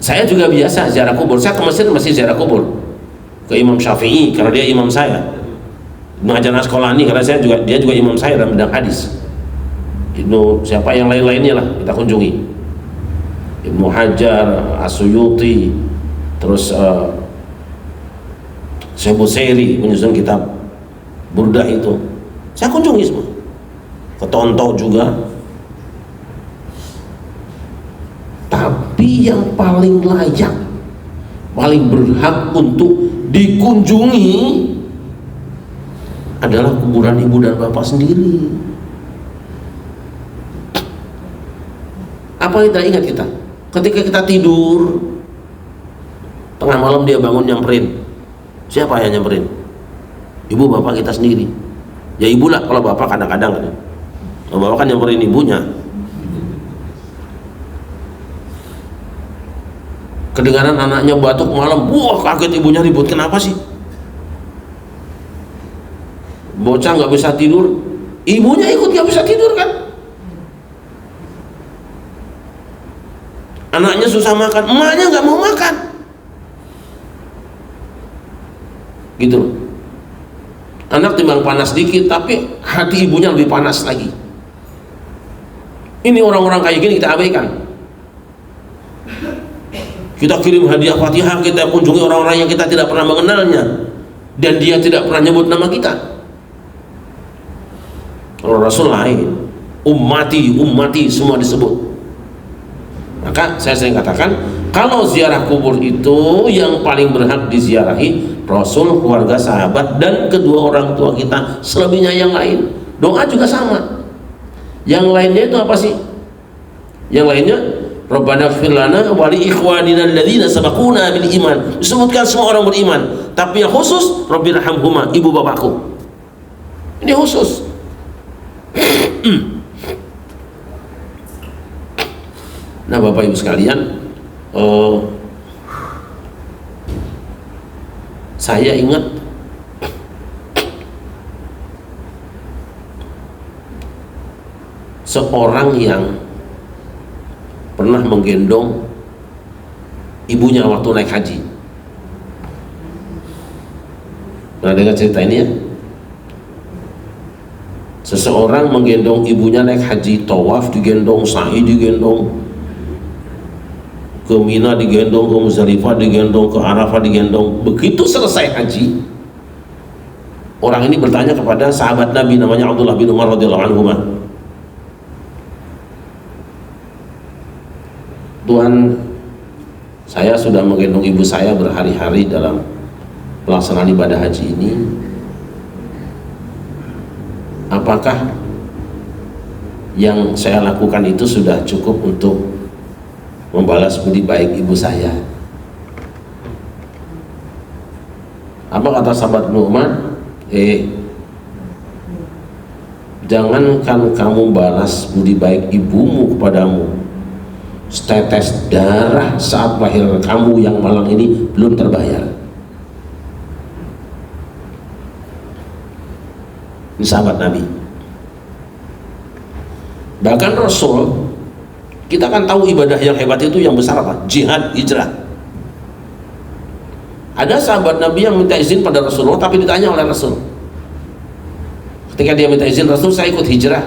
Saya juga biasa ziarah kubur. Saya ke Mesir masih ziarah kubur ke Imam Syafi'i karena dia imam saya, Ibnu Hajar Asqalani karena dia juga imam saya dalam bidang hadis. Ibnu siapa yang lain-lainnya lah kita kunjungi, Ibnu Hajar, As-Suyuti, terus Syekh Busairi menyusun kitab Burdah itu saya kunjungi semua, ke Tonto juga. Tapi yang paling layak, paling berhak untuk dikunjungi adalah kuburan ibu dan bapak sendiri. Apa kita ingat kita ketika kita tidur tengah malam dia bangun nyamperin, siapa yang nyamperin? Ibu bapak kita sendiri. Ya ibu lah, kalau bapak kadang-kadang kan, kalau bapak kan nyamperin ibunya. Kedengaran anaknya batuk malam, wah kaget ibunya ribut, kenapa sih? Bocah nggak bisa tidur, ibunya ikut nggak bisa tidur kan? Anaknya susah makan, emaknya nggak mau makan, gitu. Anak timbang panas dikit, tapi hati ibunya lebih panas lagi. Ini orang-orang kayak gini kita abaikan. Kita kirim hadiah Fatihah, kita kunjungi orang-orang yang kita tidak pernah mengenalnya, dan dia tidak pernah nyebut nama kita. Kalau Rasul lain, ummati semua disebut. Maka saya sering katakan, kalau ziarah kubur itu yang paling berhak diziarahi Rasul, keluarga, sahabat, dan kedua orang tua kita. Selebihnya yang lain, doa juga sama. Yang lainnya itu apa sih? Yang lainnya, Rabbana ighfir lana wa li ikhwanina alladzina sabaquna bil iman. Disebutkan semua orang beriman, tapi yang khusus Rabbirhamhuma, ibu bapakku. Ini khusus. Nah, Bapak Ibu sekalian, saya ingat seorang yang pernah menggendong ibunya waktu naik haji. Pernah dengar cerita ini ya? Seseorang menggendong ibunya naik haji, tawaf digendong, sa'i digendong, ke Mina digendong, ke Muzdalifah digendong, ke Arafah digendong. Begitu selesai haji, orang ini bertanya kepada sahabat Nabi namanya Abdullah bin Umar radhiyallahu anhu, Tuhan, saya sudah menggendong ibu saya berhari-hari dalam pelaksanaan ibadah haji ini. Apakah yang saya lakukan itu sudah cukup untuk membalas budi baik ibu saya? Apa kata sahabat Nu'man? Jangankan kamu balas budi baik ibumu kepadamu, setetes darah saat melahirkan kamu yang malang ini belum terbayar. Ini sahabat Nabi. Bahkan Rasul, kita kan tahu ibadah yang hebat itu yang besar apa? Jihad, hijrah. Ada sahabat Nabi yang minta izin pada Rasulullah, tapi ditanya oleh Rasul. Ketika dia minta izin Rasul, saya ikut hijrah.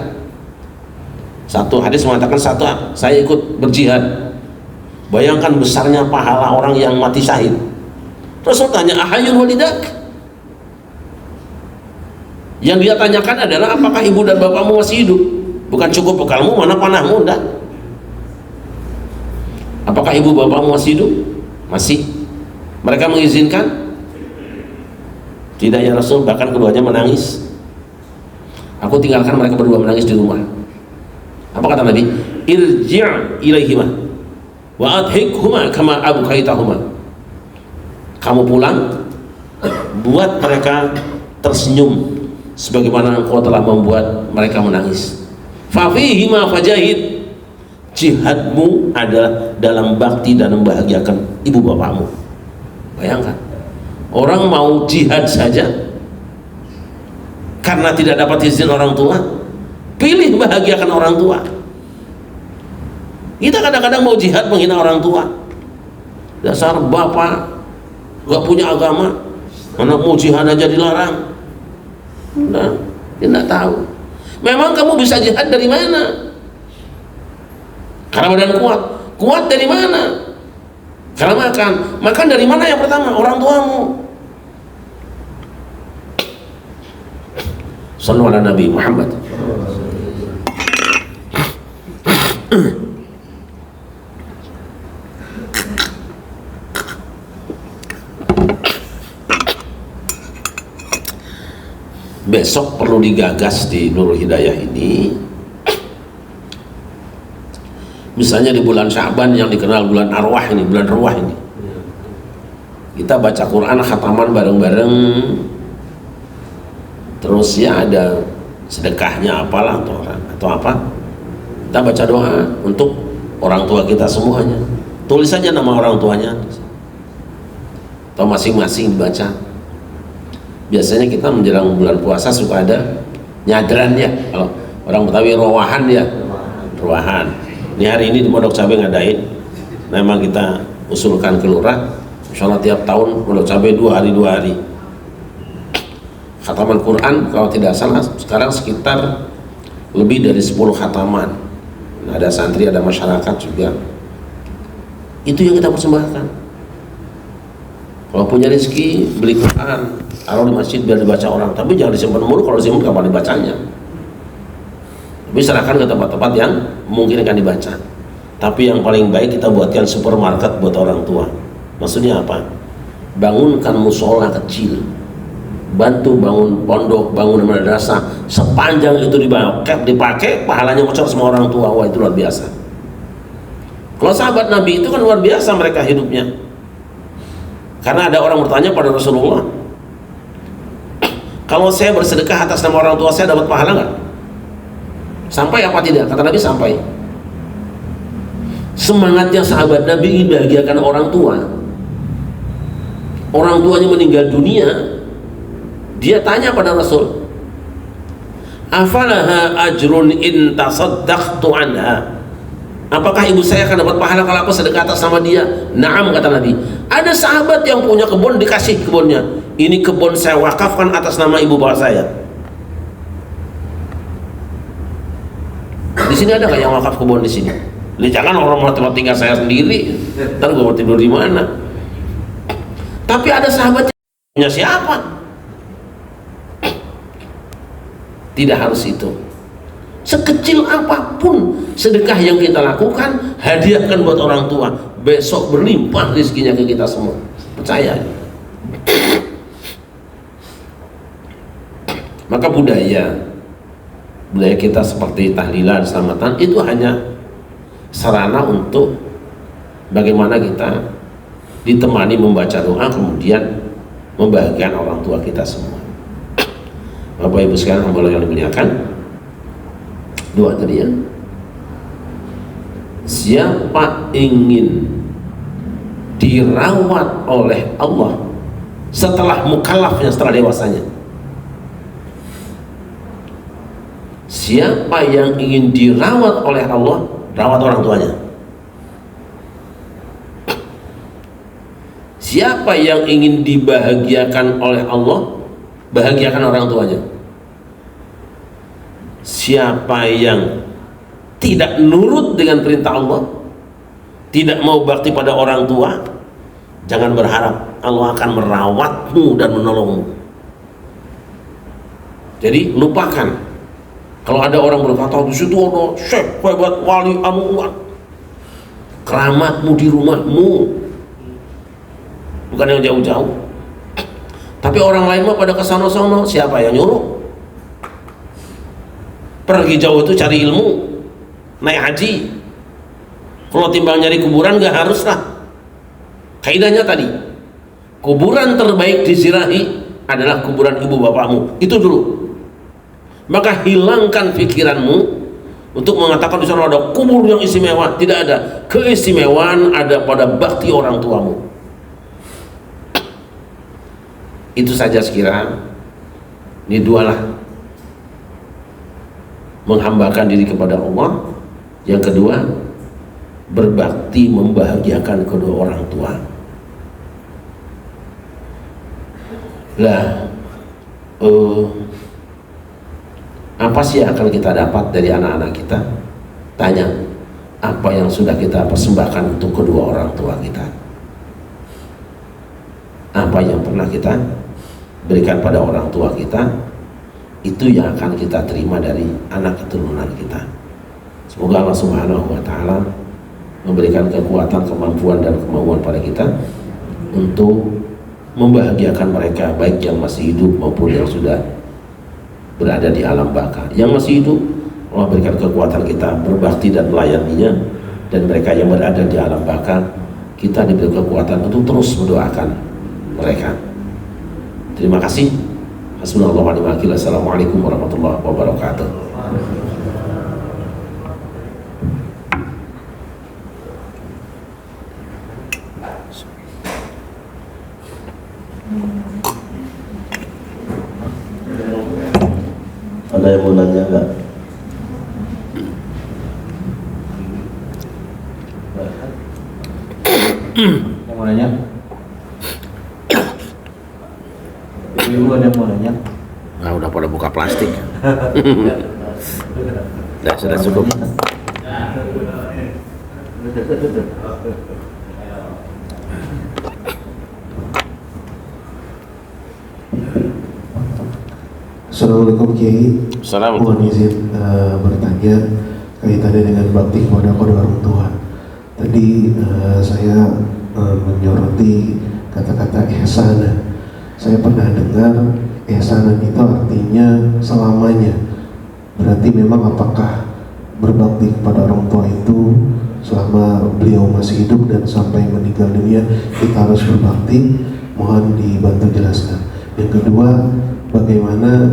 Satu hadis mengatakan, saya ikut berjihad. Bayangkan besarnya pahala orang yang mati syahid. Rasul tanya, ahayun walidak? Yang dia tanyakan adalah, apakah ibu dan bapakmu masih hidup? Bukan cukup bekalmu, mana panahmu, enggak. Apakah ibu bapakmu masih hidup? Masih. Mereka mengizinkan? Tidak ya Rasul, bahkan keduanya menangis. Aku tinggalkan mereka berdua menangis di rumah. Apa kata Nabi? Irji' ilaihima wa adhikhuma kama abkaitahuma. Kamu pulang, buat mereka tersenyum sebagaimana engkau telah membuat mereka menangis. Fafihima fajahid. Jihadmu adalah dalam bakti dan membahagiakan ibu bapakmu. Bayangkan, orang mau jihad saja karena tidak dapat izin orang tua, pilih bahagiakan orang tua. Kita kadang-kadang mau jihad menghina orang tua. Dasar bapak gak punya agama, anak mau jihad aja dilarang. Nah, dia tidak tahu. Memang kamu bisa jihad dari mana? Karena badan kuat. Kuat dari mana? Karena makan. Makan dari mana yang pertama? Orang tuamu. Sallu ala Nabi Muhammad. Besok perlu digagas di Nurul Hidayah ini, misalnya di bulan Sya'ban yang dikenal bulan arwah ini, bulan ruah ini, kita baca Quran khataman bareng-bareng, terus ya ada sedekahnya apalah atau apa, kita baca doa untuk orang tua kita semuanya, tulis saja nama orang tuanya atau masing-masing dibaca. Biasanya kita menjelang bulan puasa suka ada nyadran ya, kalau orang Betawi rowahan ya, rowahan. Ini hari ini di Pondok Cabe ngadain, memang kita usulkan ke lurah, insyaallah tiap tahun Pondok Cabe 2 hari khataman Quran. Kalau tidak salah sekarang sekitar lebih dari 10 khataman. Ada santri, ada masyarakat juga. Itu yang kita persembahkan. Kalau punya rezeki beli Quran, taruh di masjid biar dibaca orang, tapi jangan disimpan mulu. Kalau disimpan kapan dibacanya? Tapi serahkan ke tempat-tempat yang mungkin akan dibaca. Tapi yang paling baik kita buatkan supermarket buat orang tua. Maksudnya apa? Bangunkan musola kecil, bantu bangun pondok, bangun madrasah, sepanjang itu dipakai, pahalanya bocor semua orang tua. Wah, itu luar biasa. Kalau sahabat Nabi itu kan luar biasa mereka hidupnya. Karena ada orang bertanya pada Rasulullah, kalau saya bersedekah atas nama orang tua saya dapat pahala nggak? Sampai apa tidak? Kata Nabi, sampai. Semangatnya sahabat Nabi ingin bahagiakan orang tua. Orang tuanya meninggal dunia, dia tanya pada Rasul, afalaha ajrun in tasaddaqtu anha, apakah ibu saya akan dapat pahala kalau aku sedekah atas sama dia? Naam, kata Nabi. Ada sahabat yang punya kebun, dikasih kebunnya, ini kebun saya wakafkan atas nama ibu bapak saya. Di sini ada nggak yang wakaf kebun di sini? Ini jangan orang mau tempat tinggal saya sendiri, ntar gue mau tidur di mana? Tapi ada sahabat yang punya siapa? Tidak harus itu. Sekecil apapun sedekah yang kita lakukan, hadiahkan buat orang tua, besok berlimpah rezekinya ke kita semua. Percaya. Maka budaya kita seperti tahlilan, selamatan, itu hanya sarana untuk bagaimana kita ditemani membaca doa, kemudian membahagiakan orang tua kita semua. Bapak Ibu sekalian, hamba yang dimuliakan, doa tadi ya, siapa ingin dirawat oleh Allah setelah mukallafnya, setelah dewasanya, siapa yang ingin dirawat oleh Allah, rawat orang tuanya. Siapa yang ingin dibahagiakan oleh Allah, bahagiakan orang tuanya. Siapa yang tidak nurut dengan perintah Allah, tidak mau bakti pada orang tua, jangan berharap Allah akan merawatmu dan menolongmu. Jadi lupakan. Kalau ada orang berkata di situ ada syekh hebat, wali, anuan, keramatmu di rumahmu, bukan yang jauh-jauh. Tapi orang lain mah pada kesana-sana, siapa yang nyuruh? Pergi jauh itu cari ilmu, naik haji. Kalau timbang nyari kuburan gak harus lah. Kaidahnya tadi, kuburan terbaik dizirahi adalah kuburan ibu bapakmu. Itu dulu. Maka hilangkan pikiranmu untuk mengatakan di sana ada kubur yang istimewa. Tidak ada. Keistimewaan ada pada bakti orang tuamu. Itu saja sekira. Ini dualah, menghambakan diri kepada Allah. Yang kedua, berbakti membahagiakan kedua orang tua. Lah, apa sih yang akan kita dapat dari anak-anak kita? Tanya, apa yang sudah kita persembahkan untuk kedua orang tua kita? Apa yang pernah kita berikan pada orang tua kita? Itu yang akan kita terima dari anak keturunan kita. Semoga Allah Subhanahu wa Ta'ala memberikan kekuatan, kemampuan, dan kemauan pada kita untuk membahagiakan mereka, baik yang masih hidup maupun yang sudah berada di alam baka. Yang masih hidup, Allah berikan kekuatan kita berbakti dan melayaninya, dan mereka yang berada di alam baka, kita diberi kekuatan untuk terus mendoakan mereka. Terima kasih. Hasbunallahu wa ni'mal wakil. Assalamualaikum warahmatullahi wabarakatuh. Ada yang mau nanya enggak? Yang mau nanya? Ibu ada yang mau nanya? Nah, udah pada buka plastik. Nah, sudah cukup. Assalamualaikum Kiai. Assalamualaikum. Mohon izin bertanya kaitannya dengan bakti kepada kedua orang tua. Tadi saya menyoroti kata-kata ihsana. Saya pernah dengar ihsanan itu artinya selamanya. Berarti memang apakah berbakti kepada orang tua itu selama beliau masih hidup dan sampai meninggal dunia kita harus berbakti. Mohon dibantu jelaskan. Yang kedua, bagaimana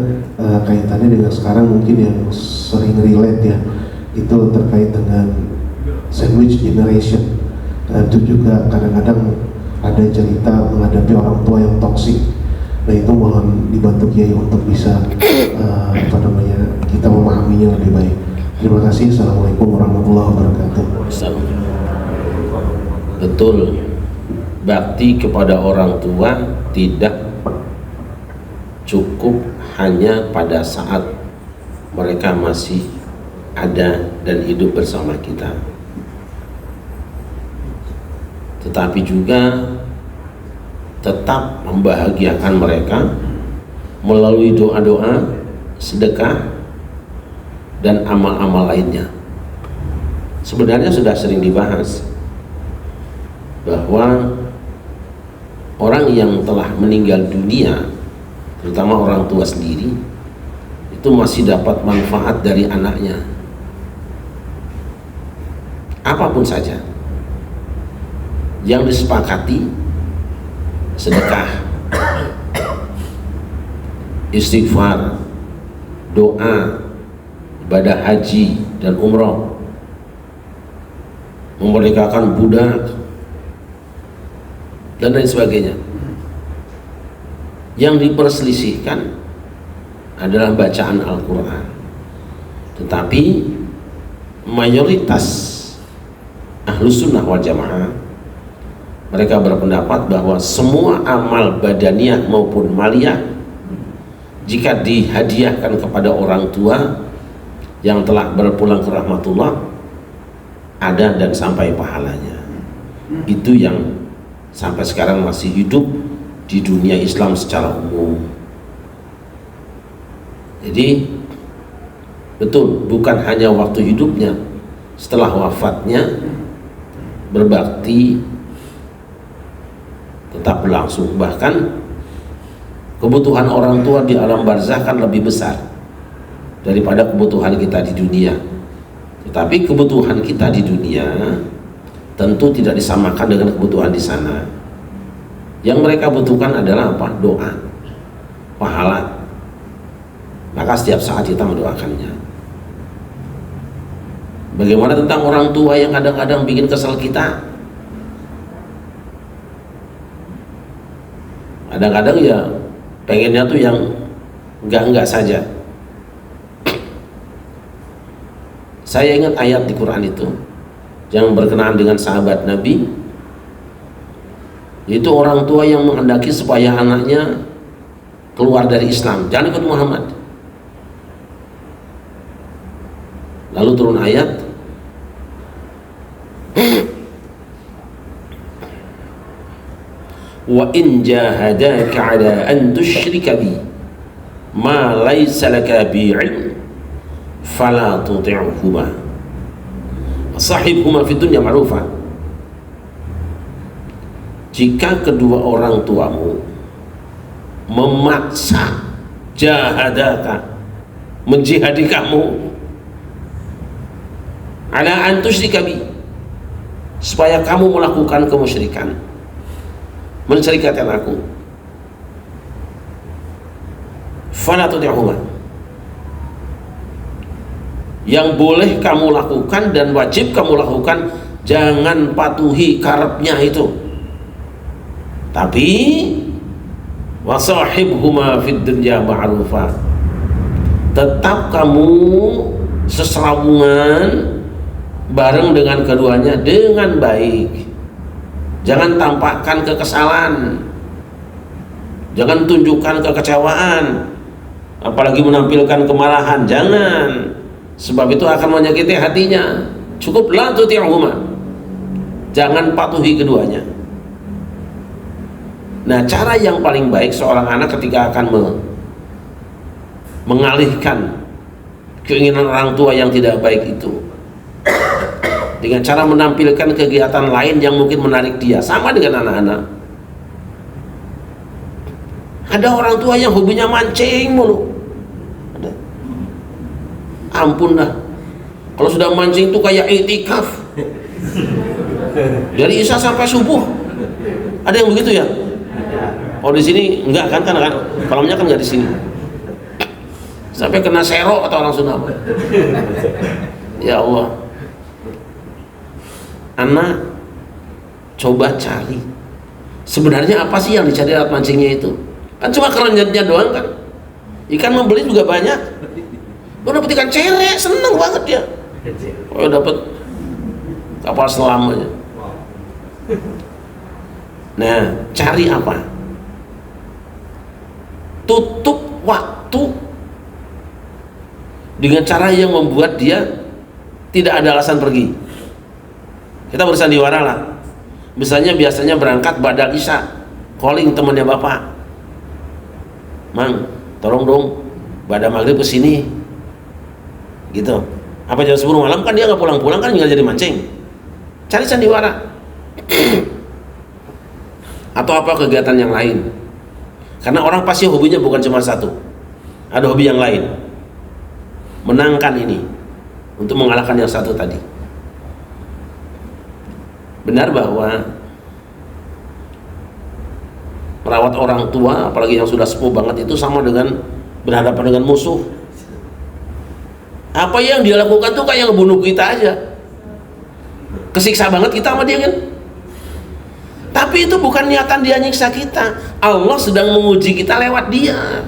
kaitannya dengan sekarang mungkin yang sering relate ya, itu terkait dengan sandwich generation. Itu juga kadang-kadang ada cerita menghadapi orang tua yang toksik. Nah itu mohon dibantu Kiai untuk bisa kita memahaminya lebih baik. Terima kasih. Assalamualaikum warahmatullahi wabarakatuh. Betul, bakti kepada orang tua tidak cukup hanya pada saat mereka masih ada dan hidup bersama kita, tetapi juga tetap membahagiakan mereka melalui doa-doa, sedekah, dan amal-amal lainnya. Sebenarnya sudah sering dibahas bahwa orang yang telah meninggal dunia, terutama orang tua sendiri, itu masih dapat manfaat dari anaknya, apapun saja yang disepakati: sedekah, istighfar, doa, ibadah haji dan umroh, memerdekakan budak, dan lain sebagainya. Yang diperselisihkan adalah bacaan Al-Quran, tetapi mayoritas Ahlus Sunnah wal Jamaah mereka berpendapat bahwa semua amal badaniyah maupun maliyah jika dihadiahkan kepada orang tua yang telah berpulang ke rahmatullah, ada dan sampai pahalanya. Itu yang sampai sekarang masih hidup di dunia Islam secara umum. Jadi betul, bukan hanya waktu hidupnya, setelah wafatnya berbakti tetap berlangsung. Bahkan kebutuhan orang tua di alam barzah kan lebih besar daripada kebutuhan kita di dunia. Tetapi kebutuhan kita di dunia tentu tidak disamakan dengan kebutuhan di sana. Yang mereka butuhkan adalah apa? Doa, pahala. Maka setiap saat kita mendoakannya. Bagaimana tentang orang tua yang kadang-kadang bikin kesal kita? Kadang-kadang ya pengennya tuh yang enggak-enggak saja. Saya ingat ayat di Quran itu yang berkenaan dengan sahabat Nabi, yaitu orang tua yang menghendaki supaya anaknya keluar dari Islam, jangan ikut Muhammad. Lalu turun ayat, wa in jahadaka ala an tusyrika bi ma laysa laka bi ilm fala tuti'huma sahibhuma fid dunya ma'rufa. Jika kedua orang tuamu memaksa, jahadaka, menjihadi kamu, ala an tusyrika bi, supaya kamu melakukan kemusyrikan, mensyirikatkan aku, fala tuti'huma, yang boleh kamu lakukan dan wajib kamu lakukan, jangan patuhi karepnya itu, tapi wasahibhuma fid dunya ma'rufa, tetap kamu seselawungan bareng dengan keduanya dengan baik. Jangan tampakkan kekesalan, jangan tunjukkan kekecewaan, apalagi menampilkan kemarahan, jangan. Sebab itu akan menyakiti hatinya. Cukup la tuti'huma, jangan patuhi keduanya. Nah, cara yang paling baik seorang anak ketika akan mengalihkan keinginan orang tua yang tidak baik itu dengan cara menampilkan kegiatan lain yang mungkin menarik dia, sama dengan anak-anak. Ada orang tua yang hobinya mancing mulu. Ampun dah, kalau sudah mancing itu kayak iktikaf, Dari isya sampai subuh. Ada yang begitu ya? Oh di sini enggak kan kolamnya kan enggak di sini. Sampai kena serok atau orang Sunda. Ya Allah. Anak coba cari. Sebenarnya apa sih yang dicari alat mancingnya itu? Kan cuma kerenjatnya doang kan. Ikan membeli juga banyak. Gue dapet ikan cere, seneng banget dia. Oh dapet kapal selam aja. Nah, cari apa? Tutup waktu dengan cara yang membuat dia tidak ada alasan pergi. Kita bersandiwara lah. Misalnya biasanya berangkat badak isya, calling temannya bapak, Mang, tolong dong pada maghrib kesini gitu. Apa jam 10 malam kan dia nggak pulang-pulang kan tinggal jadi mancing. Cari sandiwara atau apa kegiatan yang lain, karena orang pasti hobinya bukan cuma satu, ada hobi yang lain. Menangkan ini untuk mengalahkan yang satu tadi. Benar bahwa merawat orang tua, apalagi yang sudah sepuh banget, itu sama dengan berhadapan dengan musuh. Apa yang dia lakukan tuh kayak ngebunuh kita aja. Kesiksa banget kita sama dia kan. Tapi itu bukan niatan dia nyiksa kita. Allah sedang menguji kita lewat dia.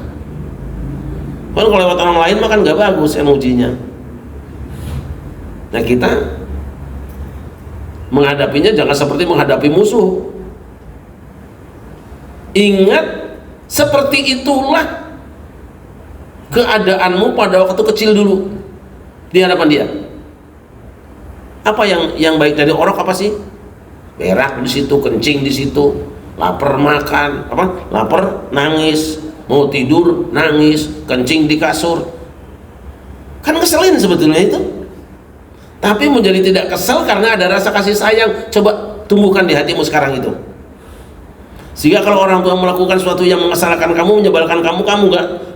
Kalau lewat orang lain mah kan gak bagus yang ujinya. Nah kita menghadapinya jangan seperti menghadapi musuh. Ingat, seperti itulah keadaanmu pada waktu kecil dulu di hadapan dia. Apa yang baik dari orok apa sih? Berak di situ, kencing di situ, lapar makan, lapar nangis, mau tidur nangis, kencing di kasur. Kan ngeselin sebetulnya itu. Tapi menjadi tidak kesel karena ada rasa kasih sayang. Coba tumbuhkan di hatimu sekarang itu. Sehingga kalau orang tua melakukan sesuatu yang mengesalkan kamu, menyebalkan kamu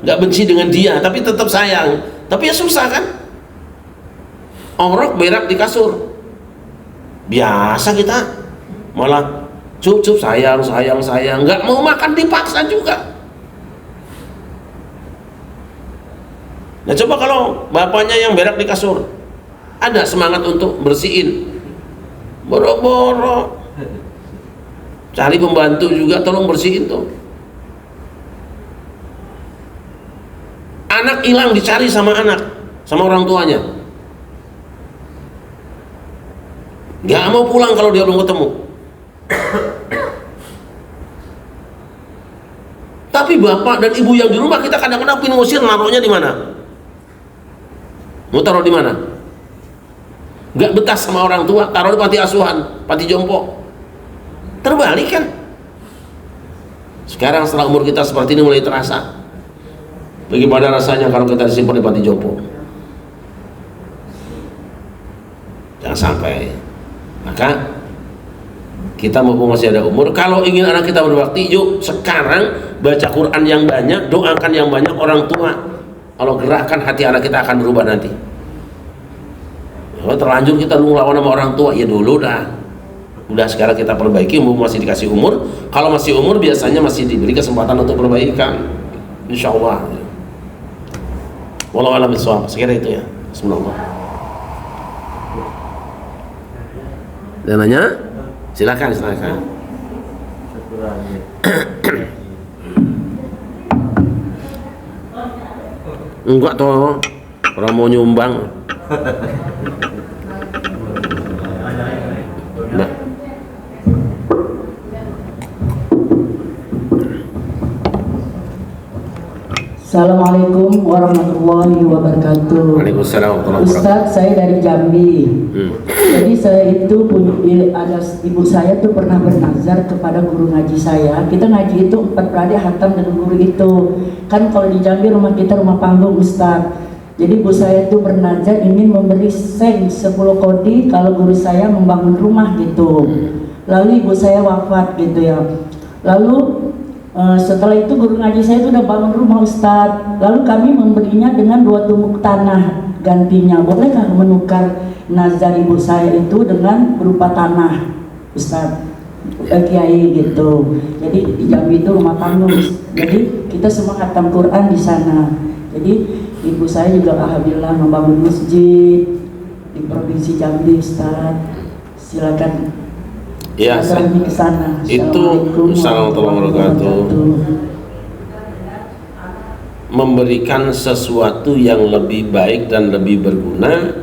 nggak benci dengan dia, tapi tetap sayang. Tapi ya susah kan? Orok berak di kasur. Biasa kita malah cup sayang, nggak mau makan dipaksa juga. Nah coba kalau bapaknya yang berak di kasur, ada semangat untuk bersihin, boro-boro cari pembantu juga tolong bersihin tuh. Anak hilang dicari sama orang tuanya, nggak mau pulang kalau dia belum ketemu. Tapi bapak dan ibu yang di rumah kita kadang-kadang pin ngusir, naruhnya di mana? Mau taruh di mana? Nggak betah sama orang tua, taruh di panti asuhan, panti jompo. Terbalik kan? Sekarang setelah umur kita seperti ini mulai terasa. Bagaimana rasanya kalau kita disimpan di panti jompo? Jangan sampai. Maka kita mumpung masih ada umur, kalau ingin anak kita berbakti, yuk sekarang baca Quran yang banyak, doakan yang banyak orang tua. Kalau gerakkan hati anak kita akan berubah nanti. Kalau terlanjur kita lawan sama orang tua, ya dulu dah. Udah sekarang kita perbaiki, mumpung masih dikasih umur. Kalau masih umur biasanya masih diberi kesempatan untuk perbaikan, insya Allah. Wallahu a'lam bishawab. Sekira itu ya. Bismillah. Dan nanya? Silakan. Enggak toh, orang mau nyumbang. Nah. Assalamualaikum warahmatullahi wabarakatuh. Waalaikumsalam warahmatullahi wabarakatuh. Ustadz, saya dari Jambi. Jadi saya itu ada ibu saya tuh pernah bernazar kepada guru ngaji saya. Kita ngaji itu 4 pradi hatam dengan guru itu. Kan kalau di Jambi rumah kita rumah panggung Ustadz. Jadi ibu saya itu bernazar ingin memberi seng 10 kodi kalau guru saya membangun rumah gitu. Lalu ibu saya wafat gitu ya. Lalu setelah itu guru ngaji saya itu udah bangun rumah Ustadz. Lalu kami memberinya dengan 2 tumbuk tanah. gantinya bolehkah menukar nazar ibu saya itu dengan berupa tanah, Ustaz Kiai gitu. Jadi di Jambi itu rumah panggung, jadi kita semua khatam Quran di sana. Jadi ibu saya juga alhamdulillah membangun masjid di provinsi Jambi, Ustaz. Silakan Ya, ke sana. itu Assalamualaikum warahmatullahi wabarakatuh. Memberikan sesuatu yang lebih baik dan lebih berguna,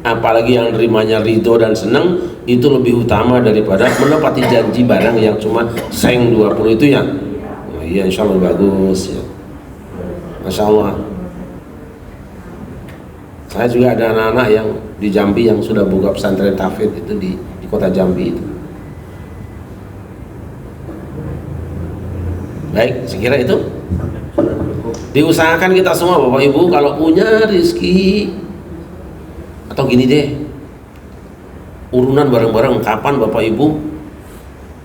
apalagi yang nerimanya ridho dan senang, itu lebih utama daripada menepati janji barang yang cuma seng 20 itu ya. Nah, iya insya Allah bagus ya. Masya Allah. Saya juga ada anak-anak yang di Jambi yang sudah buka pesantren tahfidz itu di kota Jambi itu. Baik, sekira itu diusahakan kita semua Bapak Ibu kalau punya rezeki, atau gini deh, urunan bareng-bareng kapan Bapak Ibu,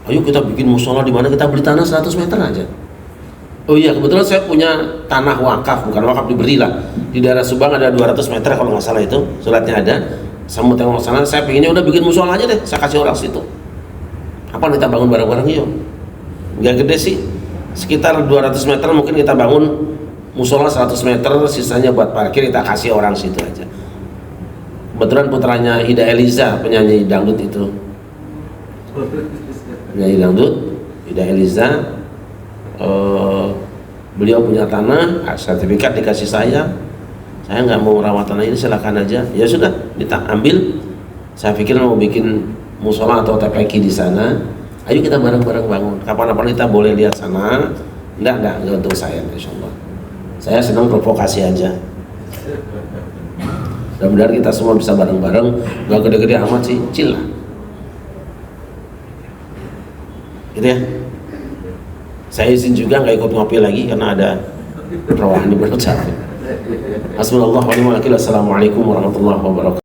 ayo kita bikin musola di mana, kita beli tanah 100 meter aja. Oh iya, kebetulan saya punya tanah wakaf, bukan wakaf, diberi lah di daerah Subang, ada 200 meter kalau nggak salah, itu suratnya ada. Saya mau tengok sana, saya pengennya udah bikin musola aja deh, saya kasih orang situ. Apa kita bangun bareng-bareng yuk? Nggak gede sih, sekitar 200 meter mungkin kita bangun musola 100 meter, sisanya buat parkir, kita kasih orang situ aja. Kebetulan putranya Ida Eliza, penyanyi dangdut itu, penyanyi dangdut Ida Eliza, beliau punya tanah, sertifikat dikasih saya nggak mau merawat tanah ini, silakan aja. Ya sudah, kita ambil. Saya pikir mau bikin musola atau TPQ di sana, ayo kita bareng-bareng bangun. Kapan-kapan kita boleh lihat sana. Enggak untuk saya, insya Allah. Saya senang provokasi aja. Mudah-mudahan kita semua bisa bareng-bareng, nggak gede-gede amat sih, chill lah. Gitu ya. Saya izin juga nggak ikut ngopi lagi karena ada rohani berucap. Assalamualaikum warahmatullahi wabarakatuh.